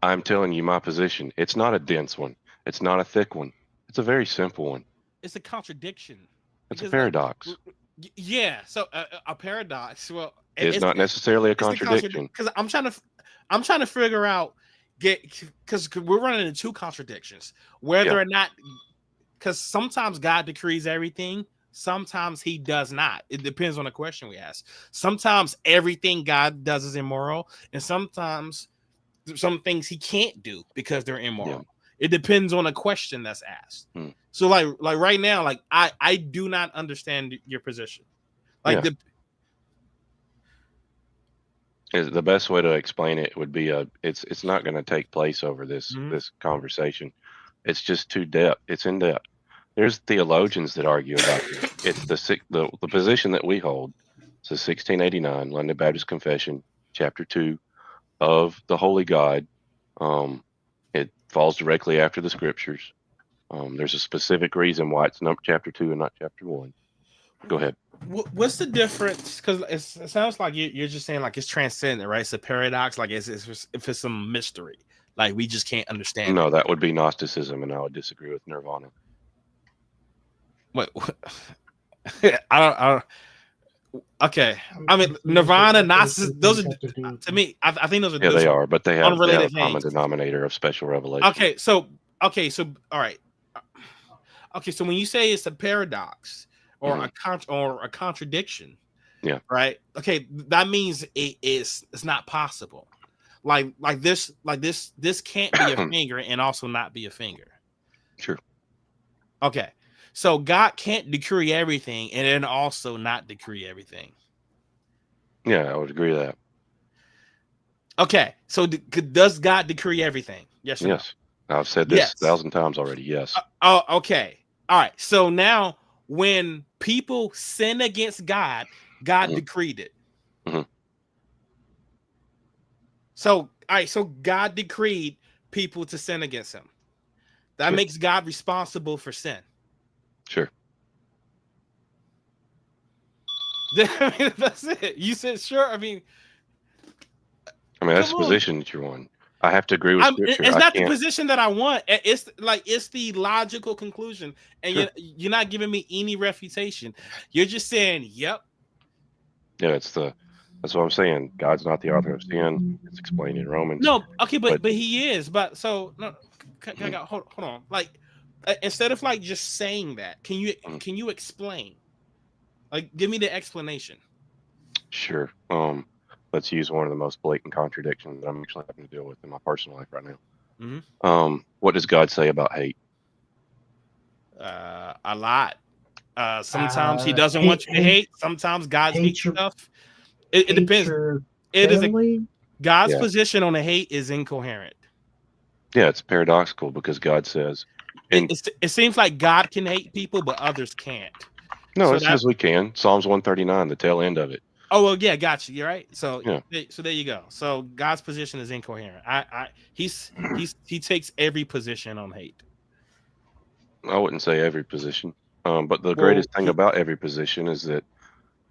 I'm telling you my position. It's not a dense one. It's not a thick one. It's a very simple one. It's a contradiction It's a because like paradox. Yeah. So a paradox. Well, Is not necessarily a it's the contradiction contradiction. because I'm trying to figure out because we're running into two contradictions. Whether Yeah. or not, because sometimes God decrees everything, sometimes He does not. It depends on the question we ask. Sometimes everything God does is immoral, and sometimes some things He can't do because they're immoral. Yeah. It depends on the question that's asked. Hmm. So like right now, like I do not understand your position. Like Yeah. The best way to explain it would be it's not going to take place over this Mhm. this conversation. It's just too depth. It's in depth. There's theologians that argue about this. It's the position that we hold. It's the 1689 London Baptist Confession, chapter 2 of the Holy God. It falls directly after the scriptures. There's a specific reason why it's number chapter 2 and not chapter 1. Go ahead. What's the difference? Because it sounds like you're just saying like it's transcendent, right? It's a paradox, like it's if it's some mystery, like we just can't understand No, it. that would be Gnosticism, and I would disagree with Nirvana. What? I don't. Okay, I mean Nirvana, Gnosis, those are to me. I think those are Yeah, they are, but they have a unrelated common things. denominator of special revelation. Okay, so all right. Okay, so when you say it's a paradox or a contradiction, Yeah. right? Okay, that means it's not possible. Like this can't be a finger and also not be a finger. Sure. Okay, so God can't decree everything and then also not decree everything. Yeah, I would agree with that. Okay, so does God decree everything? Yes or Yes. no? I've said this 1,000 times already. Yes. Oh, okay. All right. So now when people sin against God, God decreed it. Mhm. So, all right. So God decreed people to sin against Him. That makes God responsible for sin. Sure. I mean, that's it. You said sure. I mean, that's the position that you're on. I have to agree with Scripture. It's I not can't. the position that I want. It's the logical conclusion, and Sure. you're not giving me any refutation. You're just saying, "Yep." Yeah, that's what I'm saying. God's not the author of sin. It's explained in Romans. No, okay, but He is. But so no, hold on. Like instead of like just saying that, can you explain? Like, give me the explanation. Sure. Let's use one of the most blatant contradictions that I'm actually having to deal with in my personal life right now. What does God say about hate? A lot. Sometimes He doesn't want you to hate. Sometimes God speaks stuff. It depends. It is God's position on the hate is incoherent. Yeah, it's paradoxical because God says, it seems like God can hate people, but others can't. No, so it says we can. Psalms 139, the tail end of it. Oh well, yeah, gotcha. You're right. So yeah. So there you go. So God's position is incoherent. He takes every position on hate. I wouldn't say every position, but the greatest thing about every position is that,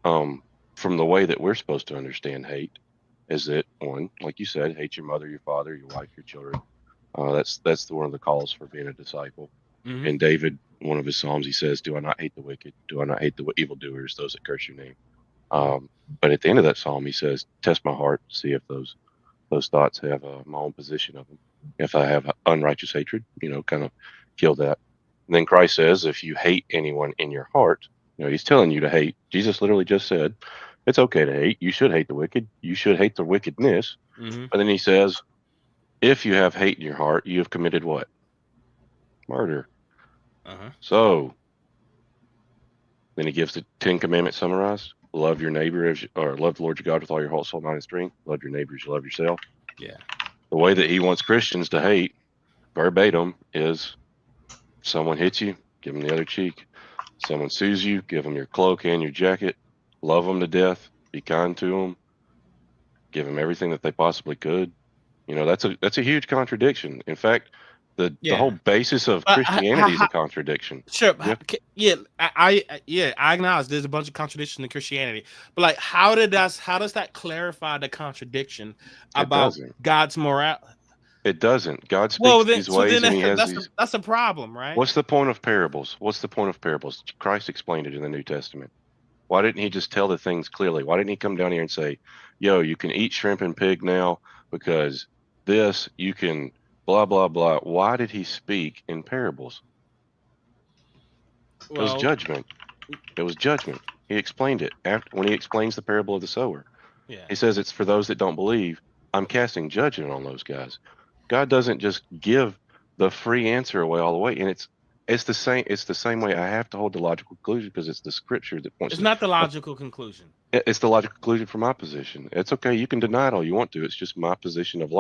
from the way that we're supposed to understand hate, is that one, like you said, hate your mother, your father, your wife, your children. That's one of the calls for being a disciple. And David, one of his psalms, he says, "Do I not hate the wicked? Do I not hate the evildoers, those that curse your name?" But at the end of that psalm, he says, "Test my heart, see if those thoughts have my own position of them. If I have unrighteous hatred, kind of kill that." And then Christ says, if you hate anyone in your heart, he's telling you to hate. Jesus literally just said, it's okay to hate. You should hate the wicked. You should hate the wickedness. But then he says, if you have hate in your heart, you have committed what? Murder. So then he gives the 10 Commandments summarized. Love your neighbor or love the Lord your God with all your whole soul, mind, and strength. Love your neighbors, you love yourself. Yeah. The way that he wants Christians to hate, verbatim, is someone hits you, give them the other cheek. Someone sues you, give them your cloak and your jacket. Love them to death. Be kind to them. Give them everything that they possibly could. That's a huge contradiction. In fact, the whole basis of Christianity is a contradiction. Sure. Yeah. I acknowledge there's a bunch of contradictions in Christianity, but like, how does that clarify the contradiction about God's morality? It doesn't. God speaks these ways, and he has these. That's a problem, right? What's the point of parables? Christ explained it in the New Testament. Why didn't he just tell the things clearly? Why didn't he come down here and say, yo, you can eat shrimp and pig now because this, you can blah, blah, blah. Why did he speak in parables? It was Well, judgment. It was judgment. He explained it after when he explains the parable of the sower. yeah. He says it's for those that don't believe. I'm casting judgment on those guys. God doesn't just give the free answer away all the way, and it's the same. It's the same way. I have to hold the logical conclusion because it's the scripture that points It's to. not the logical conclusion. It's the logical conclusion from my position. It's okay. You can deny it all you want to. It's just my position of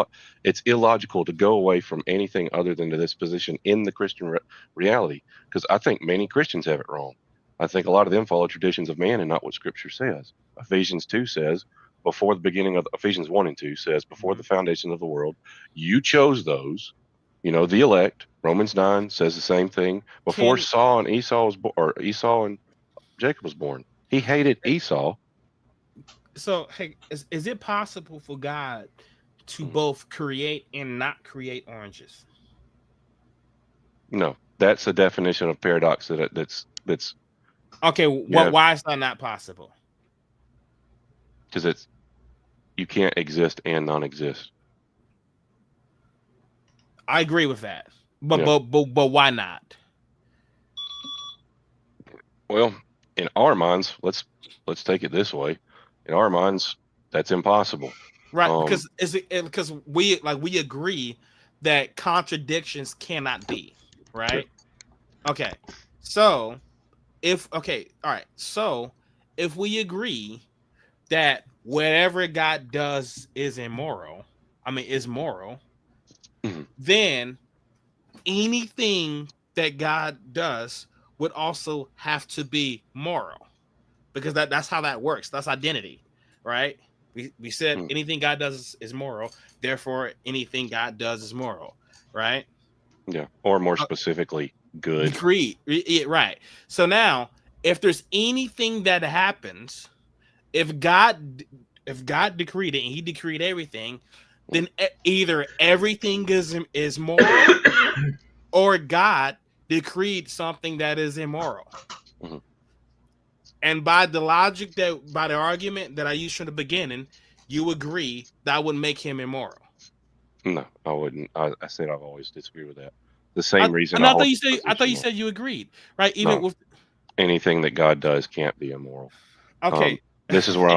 it's illogical to go away from anything other than to this position in the Christian reality. Because I think many Christians have it wrong. I think a lot of them follow traditions of man and not what Scripture says. Ephesians 2 says, before the beginning of Ephesians 1 and 2 says, before the foundation of the world, you chose those, the elect. Romans 9 says the same thing. Before Can Saul and Esau was or Esau and Jacob was born, he hated Esau. so hey, is it possible for God to Mhm. both create and not create oranges? No, that's a definition of paradox that's Okay, yeah, why is that not possible? because you can't exist and non-exist. I agree with that. But Yeah. but why not? Well, in our minds, let's take it this way. In our minds, that's impossible. Right, because we agree that contradictions cannot be, right? Okay. So, all right. So, if we agree that whatever God does is immoral, is moral, Mhm. then anything that God does would also have to be moral, because that's how that works. That's identity, right? We said Mhm. anything God does is moral, therefore anything God does is moral, right? Yeah, or more specifically, good. Decreed, right? So now, if there's anything that happens, if God decreed it and He decreed everything, then either everything is moral, or God decreed something that is immoral. Mhm. And by the argument that I used from the beginning, you agree that would make him immoral. No, I wouldn't. I said I've always disagreed with that. The same reason I I thought hold you this said position. you agreed, right? Even No, with anything that God does can't be immoral. okay, This is where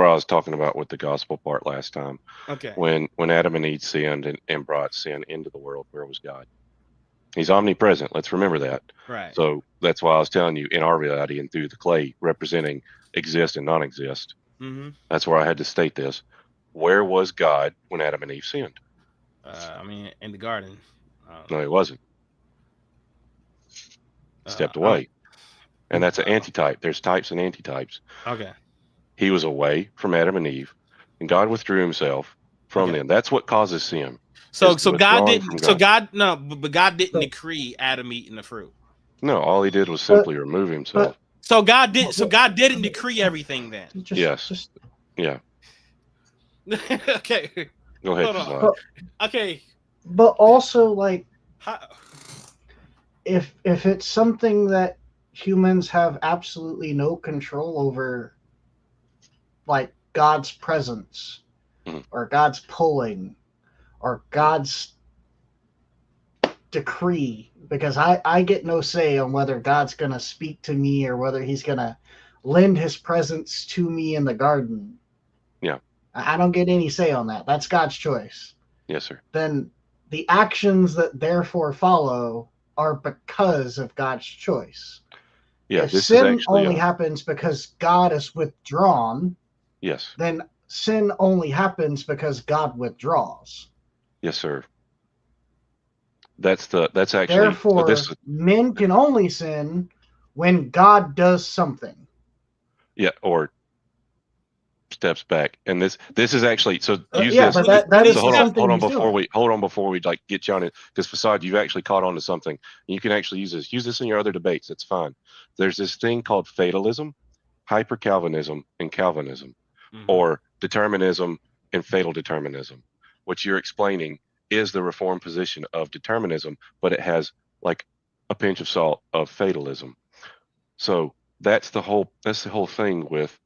I was talking about with the gospel part last time. okay, When Adam and Eve sinned and brought sin into the world, where was God? He's omnipresent. Let's remember that. right. So that's why I was telling you in our reality and through the clay representing exist and non-exist. Mm-hmm. That's where I had to state this. Where was God when Adam and Eve sinned? In the garden. No, he wasn't. He Uh, stepped I mean, away. And that's an antitype. There's types and antitypes. okay, He was away from Adam and Eve, and God withdrew himself from okay. them. That's what causes sin. So Is the so God withdrawing didn't. from So God. God no, but God didn't So, decree Adam eating the fruit. No, all he did was but simply remove himself. but So God did. So but- God didn't decree everything then. Yes. just Yeah. Okay, Go ahead, hold on. Kazad. but Okay, but also like How, if it's something that humans have absolutely no control over, like God's presence Mhm. or God's pulling or God's decree, because I get no say on whether God's going to speak to me or whether he's going to lend his presence to me in the garden. Yeah. I don't get any say on that. That's God's choice. Yes, sir. Then the actions that therefore follow are because of God's choice. Yeah, If this is sin actually only happens because God is withdrawn, yes. then sin only happens because God withdraws. Yes, sir. That's actually so Therefore, this men can only sin when God does something. yeah, or steps back. And this is actually so use Yeah, this. but that So is something he's doing. hold on before we like get you on it, because Facade, you've actually caught on to something. You can actually use this in your other debates. It's fine. There's this thing called fatalism, hyper Calvinism, and Calvinism, or determinism and fatal determinism. What you're explaining is the reformed position of determinism, but it has like a pinch of salt of fatalism. So that's the whole thing with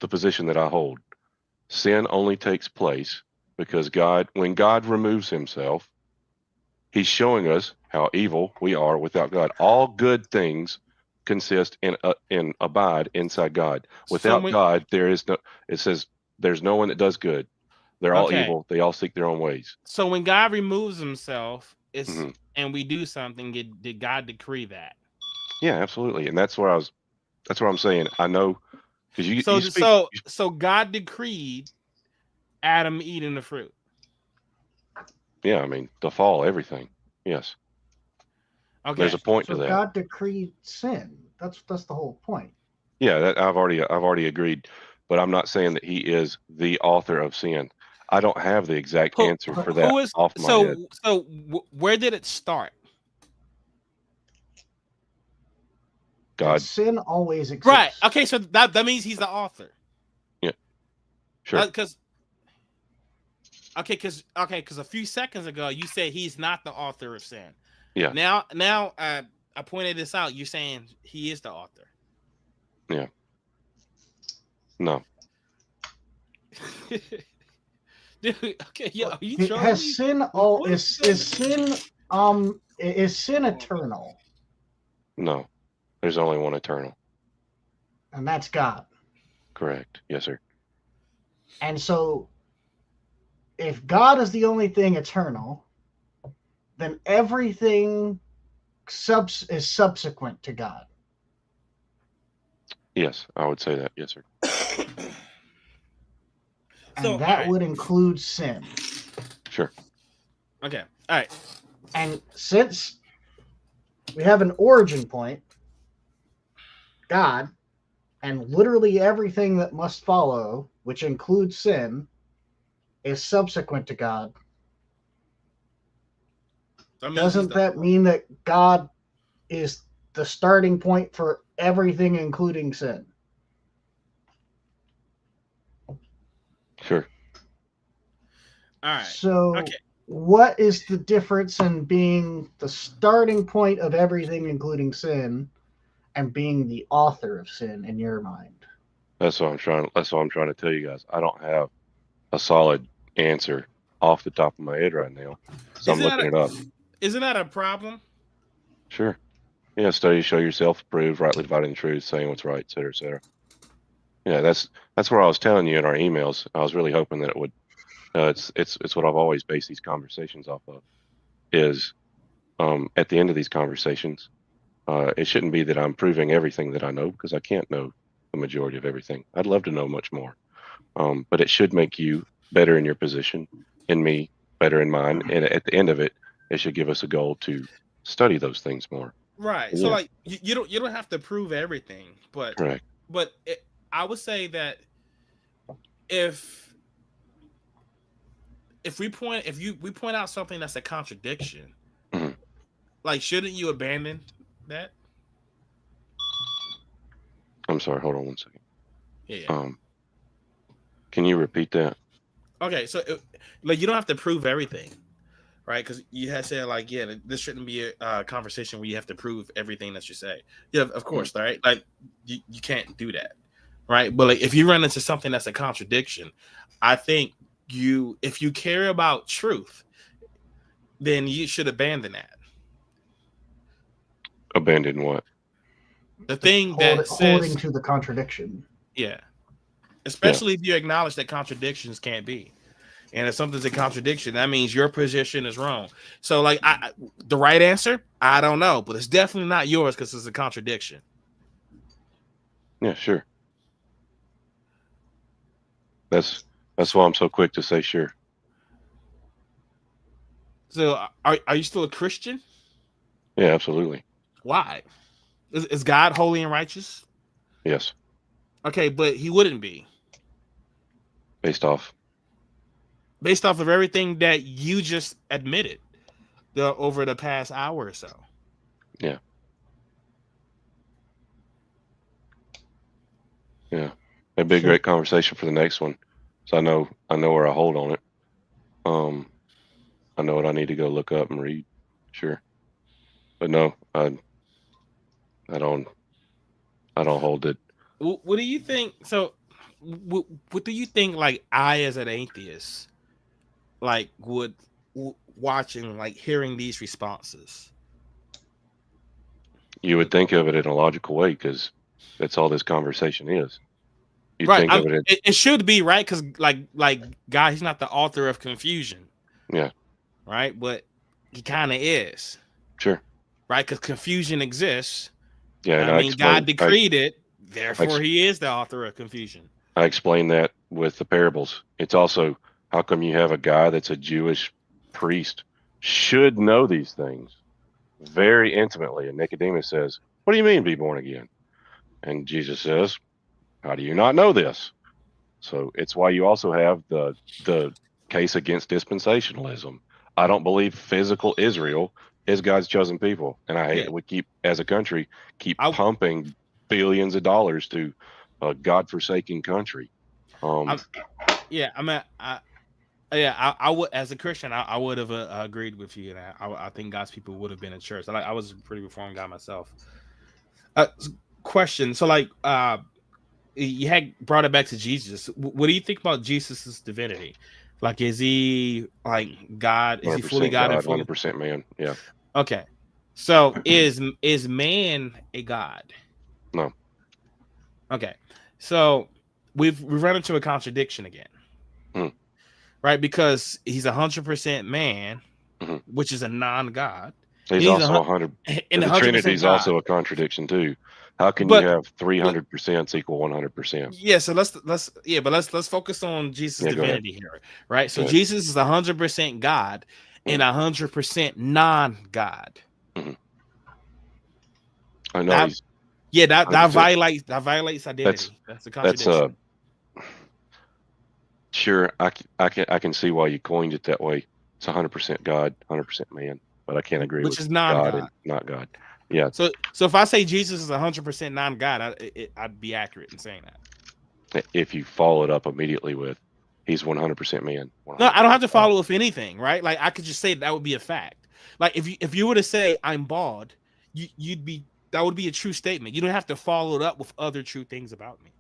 the position that I hold. Sin only takes place because when God removes himself, he's showing us how evil we are without God. All good things consist in abide inside God. So Without when God, there is no. It says there's no one that does good. They're all okay, evil. They all seek their own ways. so when God removes himself, it's Hmm. and we do something, did God decree that? Yeah, absolutely. And that's where I was. That's what I'm saying. I know because you So speak. so God decreed Adam eating the fruit. Yeah, I mean the fall, everything. Yes, there's Okay. a point to So that. God decreed sin. That's the whole point. Yeah, that I've already agreed, but I'm not saying that he is the author of sin. I don't have the exact Who answer for that who is off my head. where did it start? That God, sin always Right. exists. Okay, so that means he's the author. yeah, sure, Because because a few seconds ago you said he's not the author of sin. yeah, Now I pointed this out. You're saying he is the author. yeah, no, Dude, okay, yo, are you trolling Has me? sin all What is is going sin eternal? no. There's only one eternal. And that's God. Correct. Yes, sir. And so if God is the only thing eternal, then everything is subsequent to God. Yes, I would say that. Yes, sir. So And all that right. would include sin. Sure. Okay. All right. And since we have an origin point, God, and literally everything that must follow, which includes sin, is subsequent to God. That means he's Doesn't the that mean that God is the starting point for everything, including sin? Sure. all right. So, Okay. what is the difference in being the starting point of everything, including sin, and being the author of sin in your mind? That's what I'm trying to tell you guys. I don't have a solid answer off the top of my head right now, so I'm Isn't that looking it up. isn't that a problem? Sure. Yeah, studies show yourself approved, rightly dividing the truth, saying what's right, et cetera, et cetera. Yeah, that's where I was telling you in our emails. I was really hoping that it would. It's what I've always based these conversations off of. Is at the end of these conversations, it shouldn't be that I'm proving everything that I know because I can't know the majority of everything. I'd love to know much more, but it should make you better in your position, and me better in mine. And at the end of it, it should give us a goal to study those things more. Right. And So yeah, like you don't have to prove everything, correct. but I would say that if we point out something that's a contradiction, Mhm. like shouldn't you abandon that? I'm sorry. Hold on one second. Yeah. Yeah. Um, can you repeat that? Okay. So like you don't have to prove everything, right? Because you had said like yeah, this shouldn't be a conversation where you have to prove everything that you say. Yeah, of Mm. course, right? Like you can't do that, right? But like if you run into something that's a contradiction, I think if you care about truth, then you should abandon that. Abandon what? The thing that Holding says to the contradiction. yeah, Yeah, especially if you acknowledge that contradictions can't be. And if something's a contradiction, that means your position is wrong. So, like, the right answer, I don't know, but it's definitely not yours because it's a contradiction. yeah, sure. That's why I'm so quick to say sure. So, are you still a Christian? Yeah, absolutely. Why? Is God holy and righteous? Yes, Okay, but he wouldn't be based off. based off of everything that you just admitted over the past hour or so. Yeah, yeah. It'd be a So, great conversation for the next one. So I know where I hold on it. Um, I know what I need to go look up and read. Sure, but no, I don't. I don't hold it. What do you think? So, what do you think? Like, I as an atheist, like, would watching, like, hearing these responses. You would think of it in a logical way because that's all this conversation is. You'd Right. think of it. It should be right because, like, God, he's not the author of confusion. Yeah. Right, but he kind of is. Sure. Right, because confusion exists. Yeah, and I mean, God decreed it, therefore he is the author of confusion. I explained that with the parables. It's also, how come you have a guy that's a Jewish priest should know these things very intimately? And Nicodemus says, what do you mean be born again? And Jesus says, how do you not know this? So it's why you also have the case against dispensationalism. I don't believe physical Israel is God's chosen people. And I hate that we keep, as a country, pumping billions of dollars to a God-forsaken country. I would, as a Christian, I would have agreed with you that I think God's people would have been in church. I was a pretty reformed guy myself. Question. So, like, you had brought it back to Jesus. What do you think about Jesus's divinity? Like, is he like God? Is he fully God and fully 100% man? Yeah. Okay. So is man a God? No. Okay. So we've run into a contradiction again. Right? Because he's 100% man, which is a non-God. He's also 100. And the Trinity is also a contradiction too. How can you have 300% equal 100%? Yeah, so let's focus on Jesus' divinity here, right? So Jesus is 100% God and 100% non-God. I know. That violates identity. That's a contradiction. Sure, I can see why you coined it that way. It's 100% God, 100% man, but I can't agree with is non-God. God and not God. Yeah. So if I say Jesus is 100% non-God, I'd be accurate in saying that. If you follow it up immediately with, he's 100% man. 100%. No, I don't have to follow with anything, right? Like, I could just say that would be a fact. Like, if you were to say I'm bald, that would be a true statement. You don't have to follow it up with other true things about me.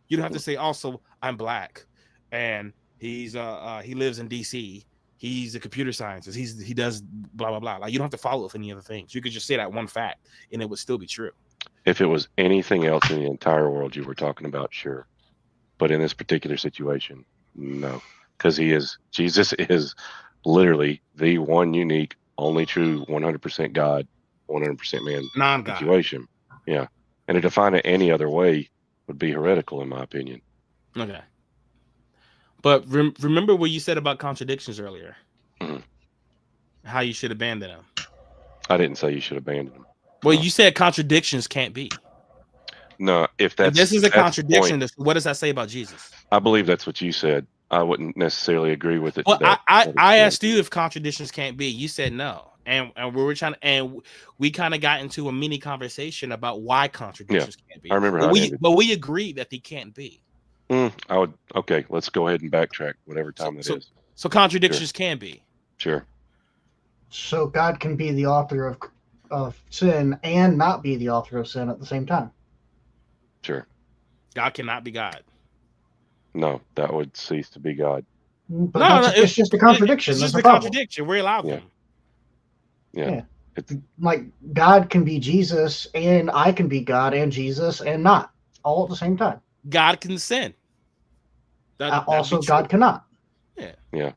You don't have to say also I'm black and he's he lives in DC. He's a computer scientist. He does blah blah blah. Like, you don't have to follow with any other things. You could just say that one fact and it would still be true. If it was anything else in the entire world you were talking about, sure. But in this particular situation, no. Because Jesus is literally the one unique, only true 100% God, 100% man non-God situation. Yeah. And to define it any other way would be heretical, in my opinion. Okay. But remember what you said about contradictions earlier. How you should abandon them. I didn't say you should abandon them. Well, you said contradictions can't be. No, if this is a contradiction, what does that say about Jesus? I believe that's what you said. I wouldn't necessarily agree with it. Well, I asked you if contradictions can't be. You said no, and we kind of got into a mini conversation about why contradictions can't be. I remember but we agreed that they can't be. Okay, let's go ahead and backtrack whatever time that is. So contradictions can be. Sure. So God can be the author of sin and not be the author of sin at the same time. Sure. God cannot be God. No, that would cease to be God. But it's just a contradiction. It's just a contradiction. We're allowed them. Yeah. It's like God can be Jesus and I can be God and Jesus and not all at the same time. God can sin. Also, God cannot. Yeah. Yeah.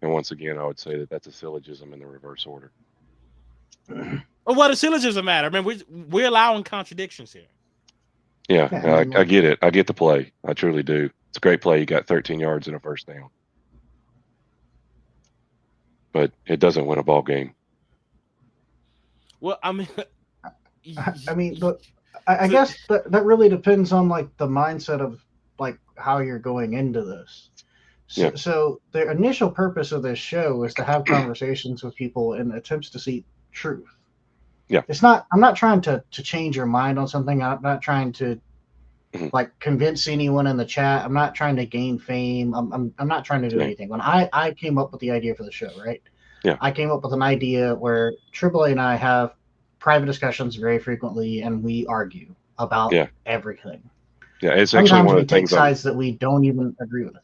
And once again, I would say that that's a syllogism in the reverse order. Well, what does syllogism matter? I mean, we're allowing contradictions here. Yeah, I get it. I get the play. I truly do. It's a great play. You got 13 yards and a first down. But it doesn't win a ball game. Well, I mean, but I guess that really depends on like the mindset of like how you're going into this. So the initial purpose of this show is to have conversations with people in attempts to seek truth. Yeah. I'm not trying to change your mind on something. I'm not trying to like convince anyone in the chat. I'm not trying to gain fame. I'm not trying to do anything. When I came up with the idea for the show, right? Yeah. I came up with an idea where AAA and I have private discussions very frequently and we argue about Yeah. everything. Yeah, it's actually Sometimes one we of the take things sides that we don't even agree with.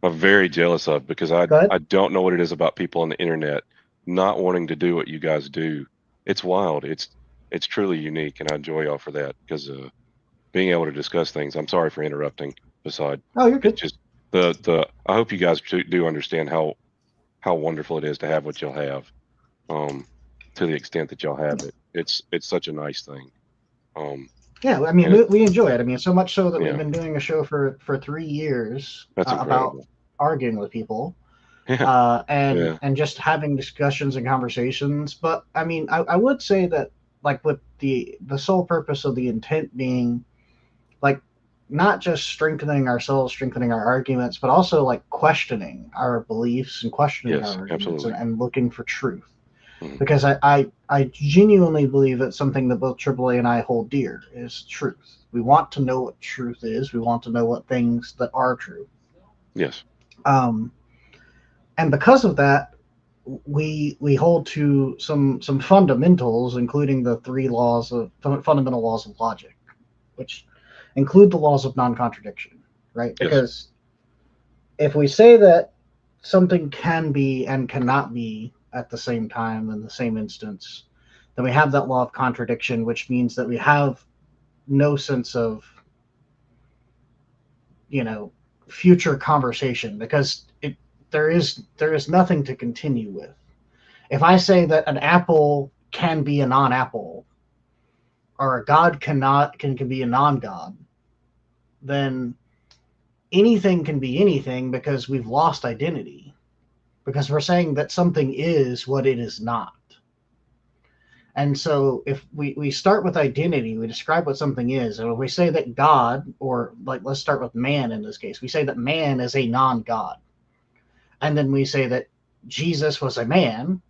I'm very jealous of, because I Go ahead. I don't know what it is about people on the internet not wanting to do what you guys do. It's wild. It's truly unique, and I enjoy y'all for that, because being able to discuss things. I'm sorry for interrupting, Facade. Oh, you're It's good. just the I hope you guys do understand how wonderful it is to have what you'll have, um, to the extent that y'all have it. It's such a nice thing. Yeah, I mean, And it, we enjoy it. I mean, so much so that we've yeah, been doing a show for 3 years that's about incredible. arguing with people, Yeah, and yeah, just having discussions and conversations. But I mean, I would say that, like, with the sole purpose of the intent being, like, not just strengthening ourselves, strengthening our arguments, but also like questioning our beliefs and questioning our yes, arguments, absolutely. and looking for truth. Mhm. Because I genuinely believe that something that both AAA and I hold dear is truth. We want to know what truth is. We want to know what things that are true. Yes, Um, and because of that, we hold to some fundamentals, including the three laws of fundamental laws of logic, which include the laws of non-contradiction, right? yes, Because if we say that something can be and cannot be at the same time in the same instance, then we have that law of contradiction, which means that we have no sense of, you know, future conversation, because there is nothing to continue with. If I say that an apple can be a non-apple, or a god can be a non-god, then anything can be anything, because we've lost identity, because we're saying that something is what it is not. And so if we start with identity, we describe what something is. And if we say that God, or, like, let's start with man in this case, we say that man is a non-God. And then we say that Jesus was a man,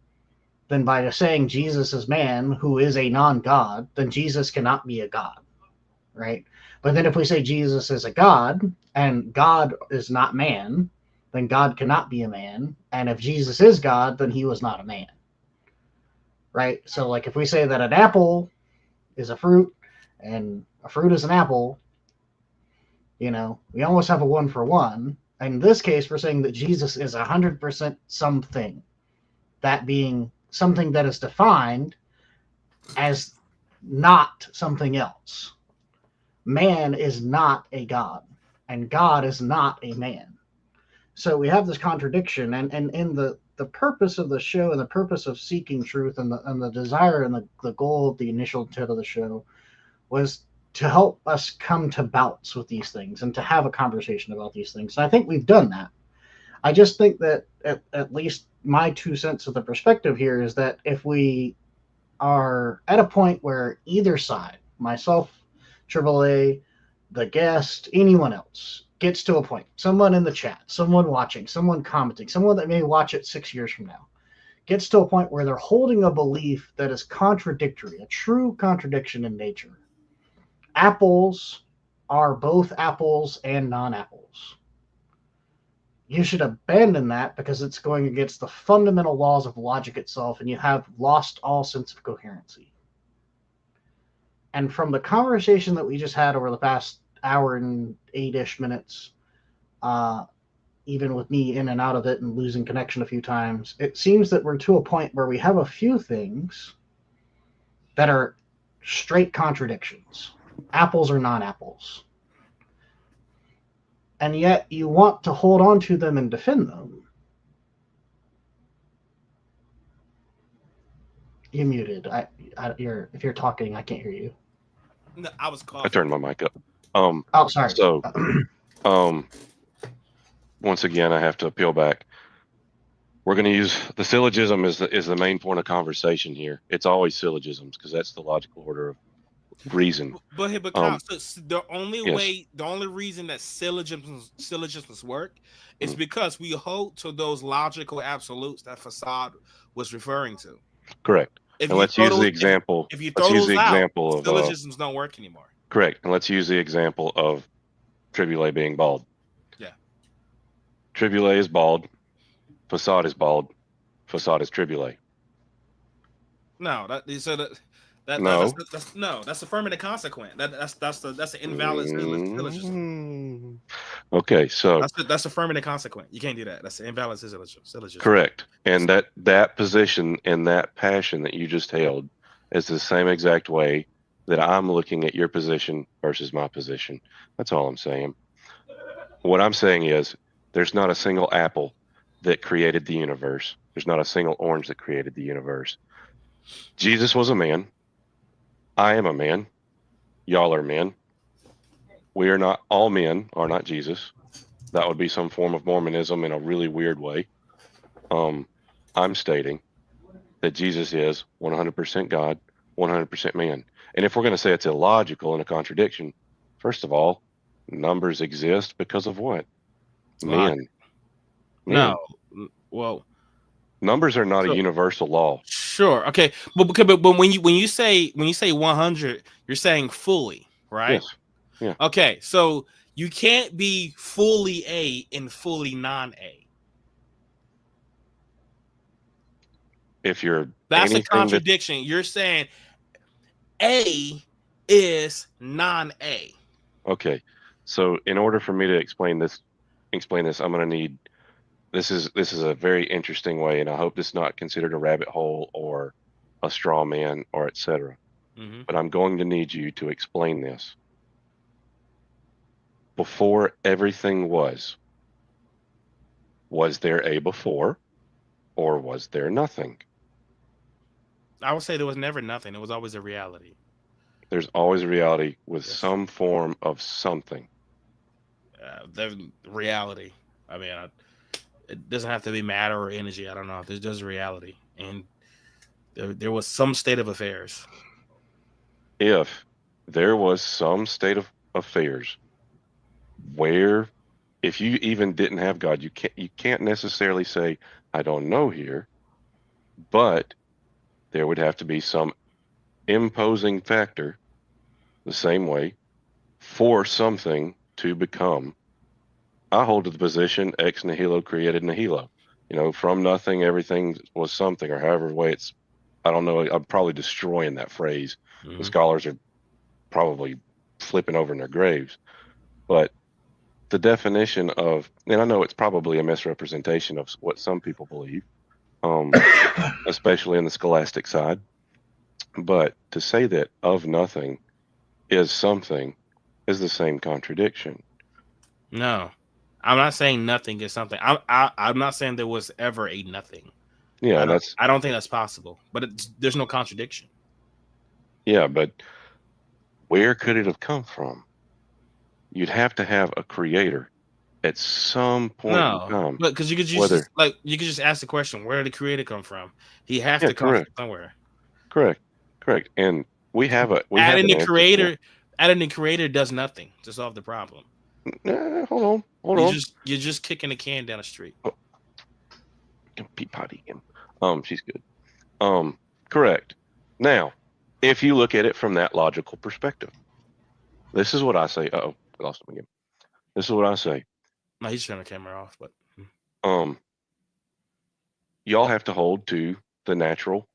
then by saying Jesus is man who is a non-God, then Jesus cannot be a God, right? But then if we say Jesus is a God and God is not man, then God cannot be a man. And if Jesus is God, then he was not a man, right? So, like, if we say that an apple is a fruit and a fruit is an apple, we almost have a one for one. In this case, we're saying that Jesus is 100% something, that being something that is defined as not something else. Man is not a God, and God is not a man. So we have this contradiction, and in the purpose of the show, and the purpose of seeking truth, and the desire, and the goal of the initial intent of the show was to help us come to bouts with these things, and to have a conversation about these things. And I think we've done that. I just think that, at least my 2 cents of the perspective here, is that if we are at a point where either side, myself, AAA, the guest, anyone else, gets to a point, someone in the chat, someone watching, someone commenting, someone that may watch it 6 years from now, gets to a point where they're holding a belief that is contradictory, a true contradiction in nature. Apples are both apples and non-apples. You should abandon that, because it's going against the fundamental laws of logic itself, and you have lost all sense of coherency. And from the conversation that we just had over the past hour and 8-ish minutes, uh, even with me in and out of it and losing connection a few times, it seems that we're to a point where we have a few things that are straight contradictions. Apples are non-apples. And yet you want to hold on to them and defend them. You muted. If you're talking, I can't hear you. No, I was I coughing. turned my mic up. Oh, sorry. So, um, once again, I have to appeal back. We're going to use the syllogism is the main point of conversation here. It's always syllogisms, because that's the logical order of reason. But Kyle, so Yes. the only reason that syllogisms work is Mm, because we hold to those logical absolutes that Facade was referring to. correct. If And you let's throw use the those, example. if you Let's throw use the those out, example of syllogisms don't work anymore. correct. And let's use the example of Triboulet being bald. Yeah. Triboulet is bald. Facade is bald. Facade is Triboulet. No, that's No. That's affirmative consequent. That's the invalid syllogism. Okay, so That's affirmative consequent. You can't do that. That's the invalid syllogism. correct. And that position and that passion that you just held is the same exact way that I'm looking at your position versus my position. That's all I'm saying. What I'm saying is there's not a single apple that created the universe. There's not a single orange that created the universe. Jesus was a man. I am a man. Y'all are men. We are not, all men are not Jesus. That would be some form of Mormonism in a really weird way. I'm stating that Jesus is 100% God, 100% man. And if we're going to say it's illogical and a contradiction, first of all, numbers exist because of what? Men. No. Well, numbers are not a so- universal law. Sure. Okay. But when you say 100, you're saying fully, right? Yes. Yeah. Okay. So you can't be fully A and fully non-A. If you're That's a anything contradiction. You're saying A is non-A. Okay. So in order for me to explain this, I'm going to need this is a very interesting way, and I hope this is not considered a rabbit hole or a straw man or etc. Mhm. But I'm going to need you to explain this. Before everything was there a before, or was there nothing? I would say there was never nothing. It was always a reality. There's always a reality with Yes. some form of something. The reality. I mean, it doesn't have to be matter or energy. I don't know. There's just reality, and there was some state of affairs. If there was some state of affairs where, if you even didn't have God, you can't necessarily say I don't know here, but there would have to be some imposing factor the same way for something to become. I hold to the position ex nihilo created nihilo. From nothing, everything was something, or however way it's, I don't know. I'm probably destroying that phrase. Mhm. The scholars are probably flipping over in their graves. But the definition of, and I know it's probably a misrepresentation of what some people believe, especially in the scholastic side. But to say that of nothing is something is the same contradiction. No, I'm not saying nothing is something. I'm not saying there was ever a nothing. Yeah, I don't think that's possible. But there's no contradiction. Yeah, but where could it have come from? You'd have to have a creator at some point in time. But because you could just ask the question, where did the creator come from? He have to come from somewhere. Correct. And we have an Adding the answer creator does nothing to solve the problem. Hold on. You're just kicking a can down the street. Pete potty him. She's good. Correct. Now, if you look at it from that logical perspective, this is what I say. I lost him again. This is what I say. No, he's turning the camera off, but y'all have to hold to the natural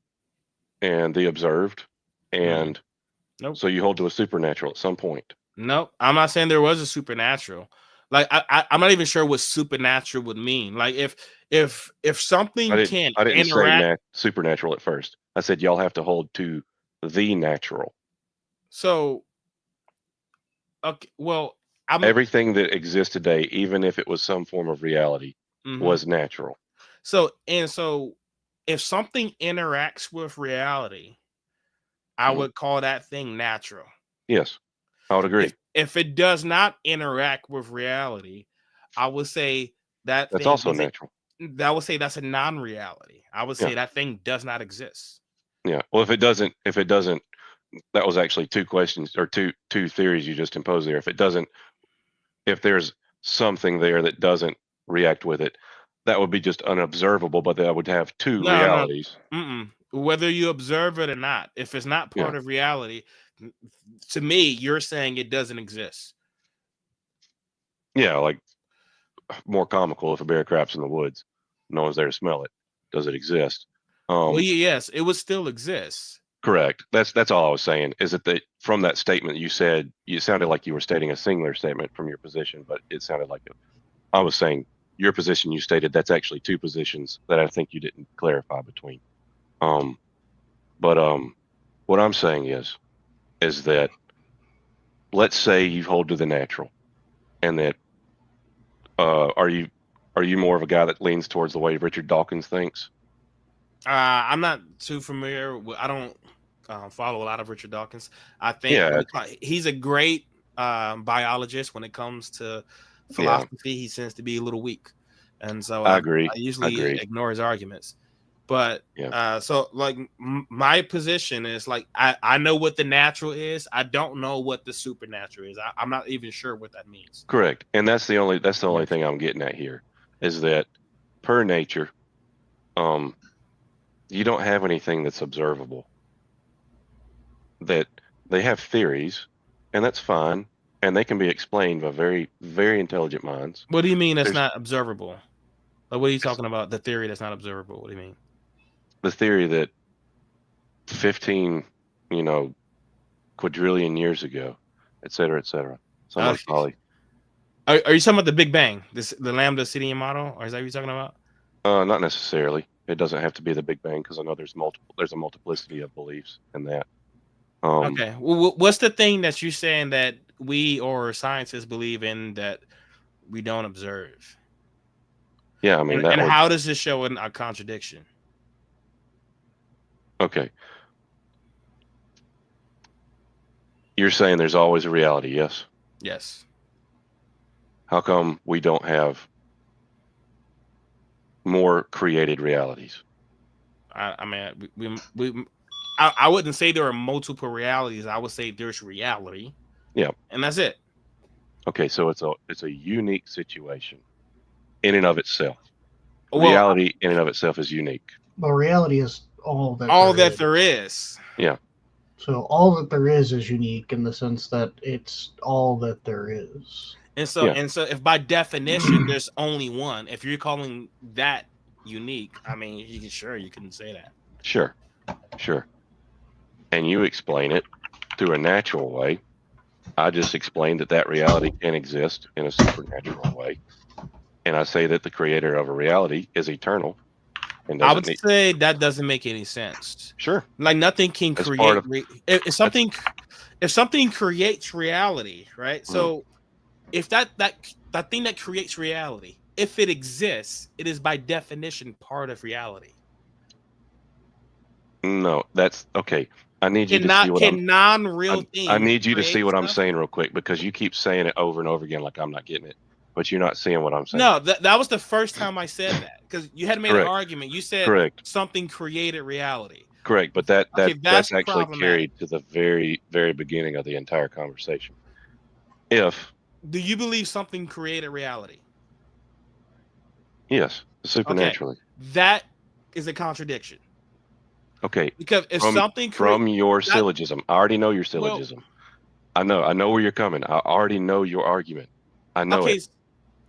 and the observed, and nope. So you hold to a supernatural at some point. Nope. I'm not saying there was a supernatural. Like I'm not even sure what supernatural would mean. Like if something I can didn't interact, say supernatural at first. I said y'all have to hold to the natural. So, okay, well, everything that exists today, even if it was some form of reality, was natural. So if something interacts with reality, I would call that thing natural. Yes, I would agree. If it does not interact with reality, I would say that's also natural. I would say that's a non-reality. I would say that thing does not exist. Yeah. Well, if it doesn't, that was actually two questions or two theories you just imposed there. If there's something there that doesn't react with it, that would be just unobservable, but that would have two realities. No. Whether you observe it or not, if it's not part of reality, to me, you're saying it doesn't exist. Yeah, like more comical if a bear craps in the woods, no one's there to smell it. Does it exist? Well, yes, it would still exist. Correct. That's all I was saying. Is that from that statement you said, you sounded like you were stating a singular statement from your position, but it sounded like I was saying your position. You stated that's actually two positions that I think you didn't clarify between. Um, but what I'm saying is that let's say you hold to the natural, and that are you more of a guy that leans towards the way Richard Dawkins thinks? I'm not too familiar with, I don't follow a lot of Richard Dawkins. I think Yeah, he's a great biologist when it comes to yeah, philosophy. He tends to be a little weak, and so I I agree. I usually agree. ignore his arguments. But Yeah, so like my position is like I know what the natural is. I don't know what the supernatural is. I'm not even sure what that means. correct. And that's the only Yeah. thing I'm getting at here is that per nature, um, you don't have anything that's observable. That they have theories, and that's fine, and they can be explained by very, very intelligent minds. What do you mean that's There's not observable? Like, what are you it's talking about? The theory that's not observable. What do you mean? the theory that 15, you know, quadrillion years ago, et cetera, et cetera. Someone Okay. probably Are you talking about the Big Bang, the Lambda CDM model, or is that what you're talking about? not necessarily. It doesn't have to be the Big Bang because I know there's a multiplicity of beliefs in that. Okay. Well, what's the thing that you're saying that we or scientists believe in that we don't observe? Yeah, I mean that And would how does this show a contradiction? okay. You're saying there's always a reality, yes? Yes. How come we don't have more created realities? I mean, I wouldn't say there are multiple realities. I would say there's reality. Yeah. And that's it. Okay, so it's a unique situation in and of itself. Well, Reality in and of itself is unique. But reality is all that all there that is. there is. Yeah. So all that there is unique in the sense that it's all that there is. And so Yeah. if by definition there's only one, if you're calling that unique, I mean, you can say that. Sure. Sure. And you explain it through a natural way. I just explained that reality can exist in a supernatural way. And I say that the creator of a reality is eternal and I doesn't would need. say that doesn't make any sense. Sure. Like nothing can That's part create of if something creates reality, right? So if that thing that creates reality, if it exists, it is by definition part of reality. No, that's okay. I need you to see what Can non-real I things need you to see create what I'm stuff? saying real quick because you keep saying it over and over again like I'm not getting it, but you're not seeing what I'm saying. No, that was the first time I said that because you had made an Correct. argument. You said Correct. something created reality. Correct. But Okay, that's that's actually problematic. carried to the very, very beginning of the entire conversation. If Do you believe something created reality? yes, Okay, supernaturally. that is a contradiction. Okay. Because if something From your that syllogism, I already know your well, syllogism. I know where you're coming. I already know your argument. I know okay, it.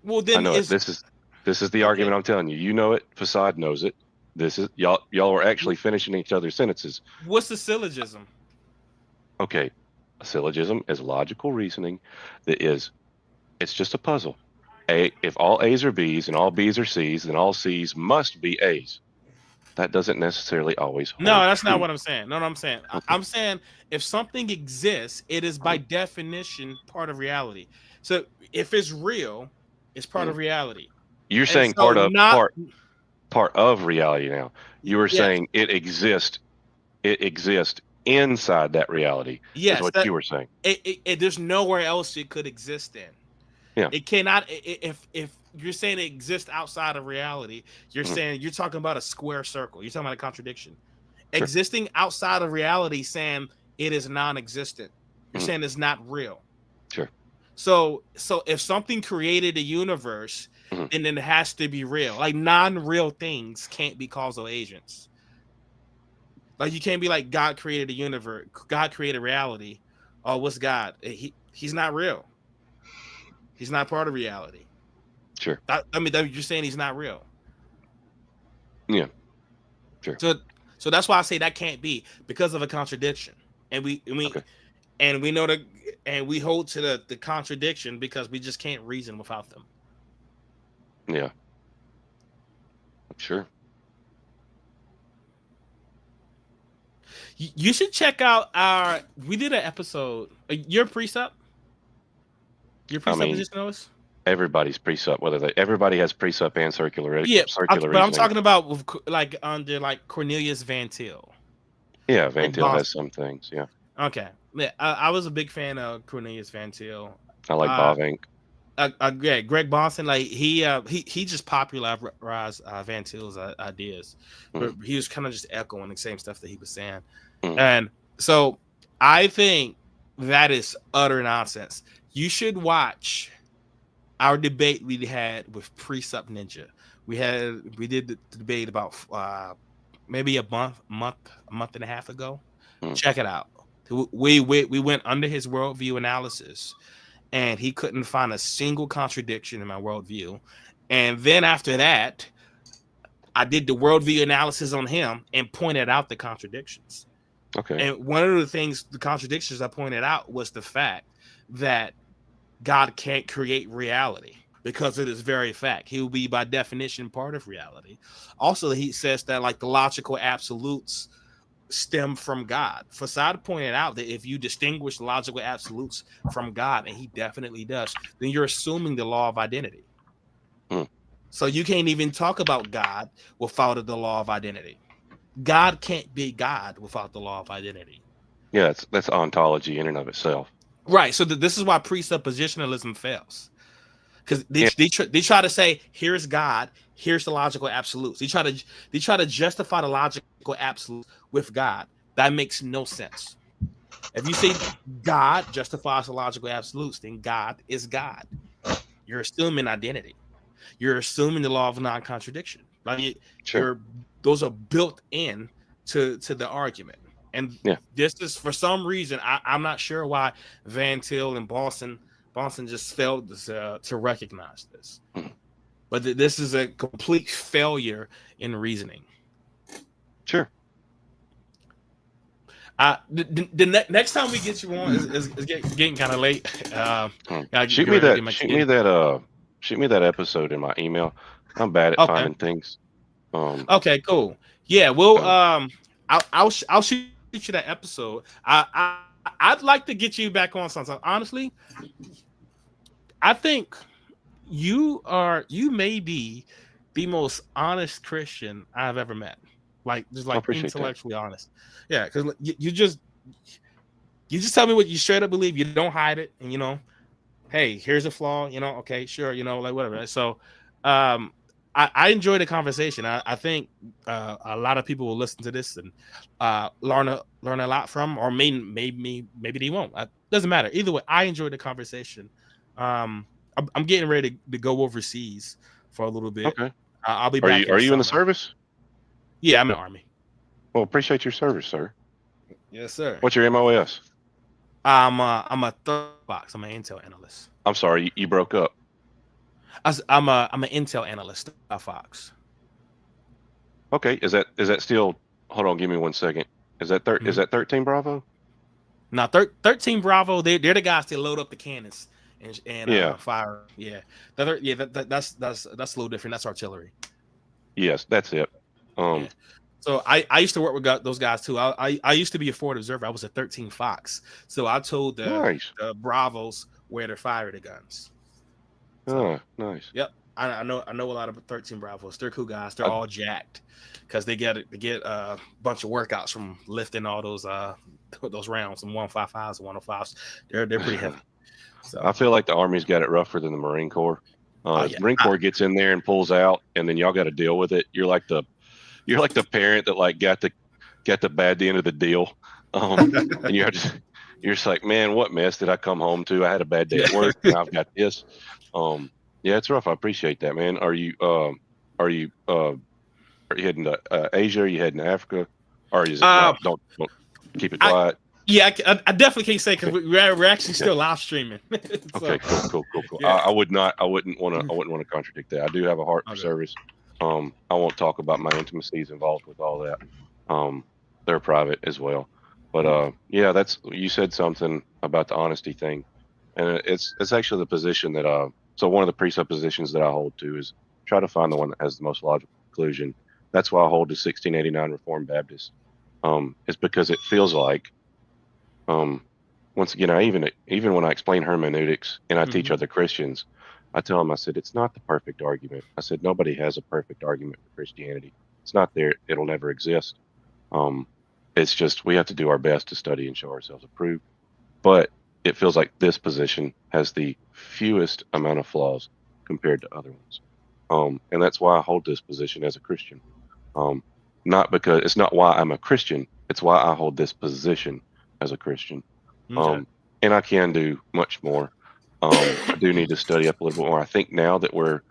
well I then know it. is This is the okay. argument I'm telling you. You know it. Facade knows it. This is y'all are actually finishing each other's sentences. What's the syllogism? Okay. A syllogism is logical reasoning that is it's just a puzzle. If all A's are B's and all B's are C's, then all C's must be A's. That doesn't necessarily always No, hold that's not true. what I'm saying. No, I'm saying Okay. I'm saying if something exists, it is by definition part of reality. So if it's real, it's part of reality. You're And saying so not part of reality now. You were yes, saying it exists inside that reality is yes, what that you were saying. there's nowhere else it could exist in. Yeah. It cannot if you're saying it exists outside of reality, you're Mhm. saying you're talking about a square circle. You're talking about a contradiction. Sure. Existing outside of reality, saying it is non-existent. You're Mhm. saying it's not real. Sure. So if something created a universe, Mhm. then it has to be real. Like non-real things can't be causal agents. Like you can't be like God created a universe, God created reality. Oh, what's God? He's not real. He's not part of reality. Sure. I mean, you're saying he's not real. Yeah. Sure. So So that's why I say that can't be, because of a contradiction. And we Okay. and we know and we hold to the contradiction because we just can't reason without them. Yeah. Sure. You should check out we did an episode. Your precept? Your I mean, presuppositionalist? everybody's precept, everybody has precept and circular Yeah, circular but I'm reasoning. talking about with, like under like Cornelius Van Til. Yeah, Van Like Til has Boston. some things. Yeah, Okay. Yeah, I was a big fan of Cornelius Van Til. I like Bavinck. Yeah, Greg Bonson, like he just popularized Van Til's ideas, but he was kind of just echoing the same stuff that he was saying. And so I think that is utter nonsense. You should watch our debate we had with Precept Ninja. We did the debate about maybe a month and a half ago. Check it out. We went under his worldview analysis, and he couldn't find a single contradiction in my worldview. And then after that, I did the worldview analysis on him and pointed out the contradictions. Okay. And one of the contradictions I pointed out was the fact that God can't create reality because of this very fact. He will be by definition part of reality. Also, he says that like the logical absolutes stem from God. Facade pointed out that if you distinguish logical absolutes from God, and he definitely does, then you're assuming the law of identity. So you can't even talk about God without the law of identity. God can't be God without the law of identity. Yeah, that's ontology in and of itself. Right. So this is why presuppositionalism fails. Because they try to say, here's God, here's the logical absolutes. They try to justify the logical absolutes with God. That makes no sense. If you say God justifies the logical absolutes, then God is God. You're assuming identity. You're assuming the law of non-contradiction. Like those are built in to the argument. And this is, for some reason, I'm not sure why Van Til and Boston just failed to recognize this. But this is a complete failure in reasoning. Sure. The next time we get you on is getting kind of late. Shoot me that episode in my email. I'm bad at finding things. Okay, cool. Yeah, well, I'll shoot you that episode. I'd like to get you back on something. Honestly, I think you may be the most honest Christian I've ever met. Like, just like intellectually honest. Yeah, because you just tell me what you straight up believe. You don't hide it, and hey, here's a flaw. Okay, sure, like whatever. So, I enjoy the conversation. I think a lot of people will listen to this and learn a lot from, or maybe they won't. It doesn't matter. Either way, I enjoyed the conversation. I'm getting ready to go overseas for a little bit. Okay. I'll be back. Are you in the service? Yeah, I'm in the Army. Well, appreciate your service, sir. Yes, sir. What's your MOS? I'm a third box. I'm an Intel analyst. I'm sorry, you broke up. I'm an Intel analyst at Fox. Okay, is that still? Hold on, give me 1 second. Is that is that 13 Bravo? No, 13 Bravo. They're the guys that load up the cannons and fire. Yeah, that's a little different. That's artillery. Yes, that's it. Yeah. So I used to work with those guys too. I used to be a forward observer. I was a 13 Fox. So I told the Bravos where to fire the guns. So, nice. Yep. I know a lot of 13 Bravos. They're cool guys. They're all jacked because they get a bunch of workouts from lifting all those rounds, some 155s and 105s. They're pretty heavy. So I feel like the Army's got it rougher than the Marine Corps. The Marine Corps gets in there and pulls out, and then y'all got to deal with it. You're like the parent that like got the bad end of the deal, and you're just like, man, what mess did I come home to? I had a bad day at work, and I've got this. Yeah, it's rough. I appreciate that, man. Are you heading to Asia? Are you heading to Africa? Or is it don't keep it quiet? Yeah, I definitely can't say because we're actually still live streaming. So, okay, cool. Yeah. I wouldn't want to contradict that. I do have a heart for service. I won't talk about my intimacies involved with all that. They're private as well. But yeah, that's you said something about the honesty thing, and it's actually the position that so one of the presuppositions that I hold to is try to find the one that has the most logical conclusion. That's why I hold to 1689 Reformed Baptist. It's because it feels like um, once again, I even when I explain hermeneutics and I teach Mhm. other Christians, I tell them, I said, it's not the perfect argument. I said, nobody has a perfect argument for Christianity. It's not there. It'll never exist. Um, it's just we have to do our best to study and show ourselves approved. But it feels like this position has the fewest amount of flaws compared to other ones. And that's why I hold this position as a Christian. Um, not because it's not why I'm a Christian. It's why I hold this position as a Christian. Okay. Um, and I can do much more. I do need to study up a little bit more. I think now that we're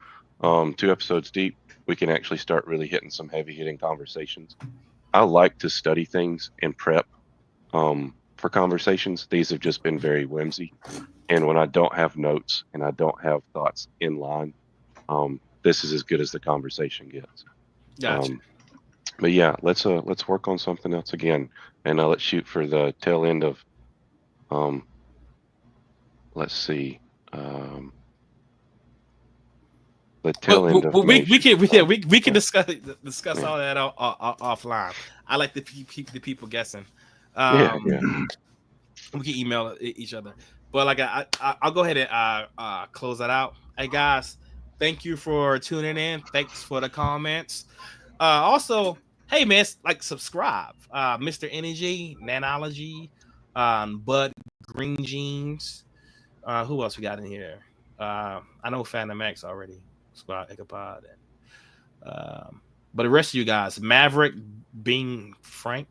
2 episodes deep, we can actually start really hitting some heavy hitting conversations. I like to study things and prep for conversations. These have just been very whimsy. And when I don't have notes and I don't have thoughts in line, this is as good as the conversation gets. Gotcha. But yeah, let's work on something else again, and let's shoot for the tail end of um, let's see, um, the tail end of We nature. can we can Yeah, discuss yeah, all that offline. I like to keep the people guessing. yeah, Um, yeah. we can email each other, but like I'll go ahead and close that out. Hey guys, thank you for tuning in. Thanks for the comments. Also, hey man, like subscribe. Mr. Energy, Nanology, Bud Green Jeans. Who else we got in here? I know Phantom X already. Squad Ecopod. But the rest of you guys, Maverick being Frank,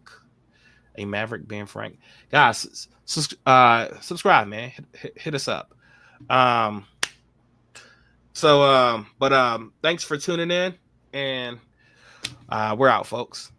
a Maverick being Frank, guys, subscribe, man. Hit us up. Um, but thanks for tuning in, and we're out, folks.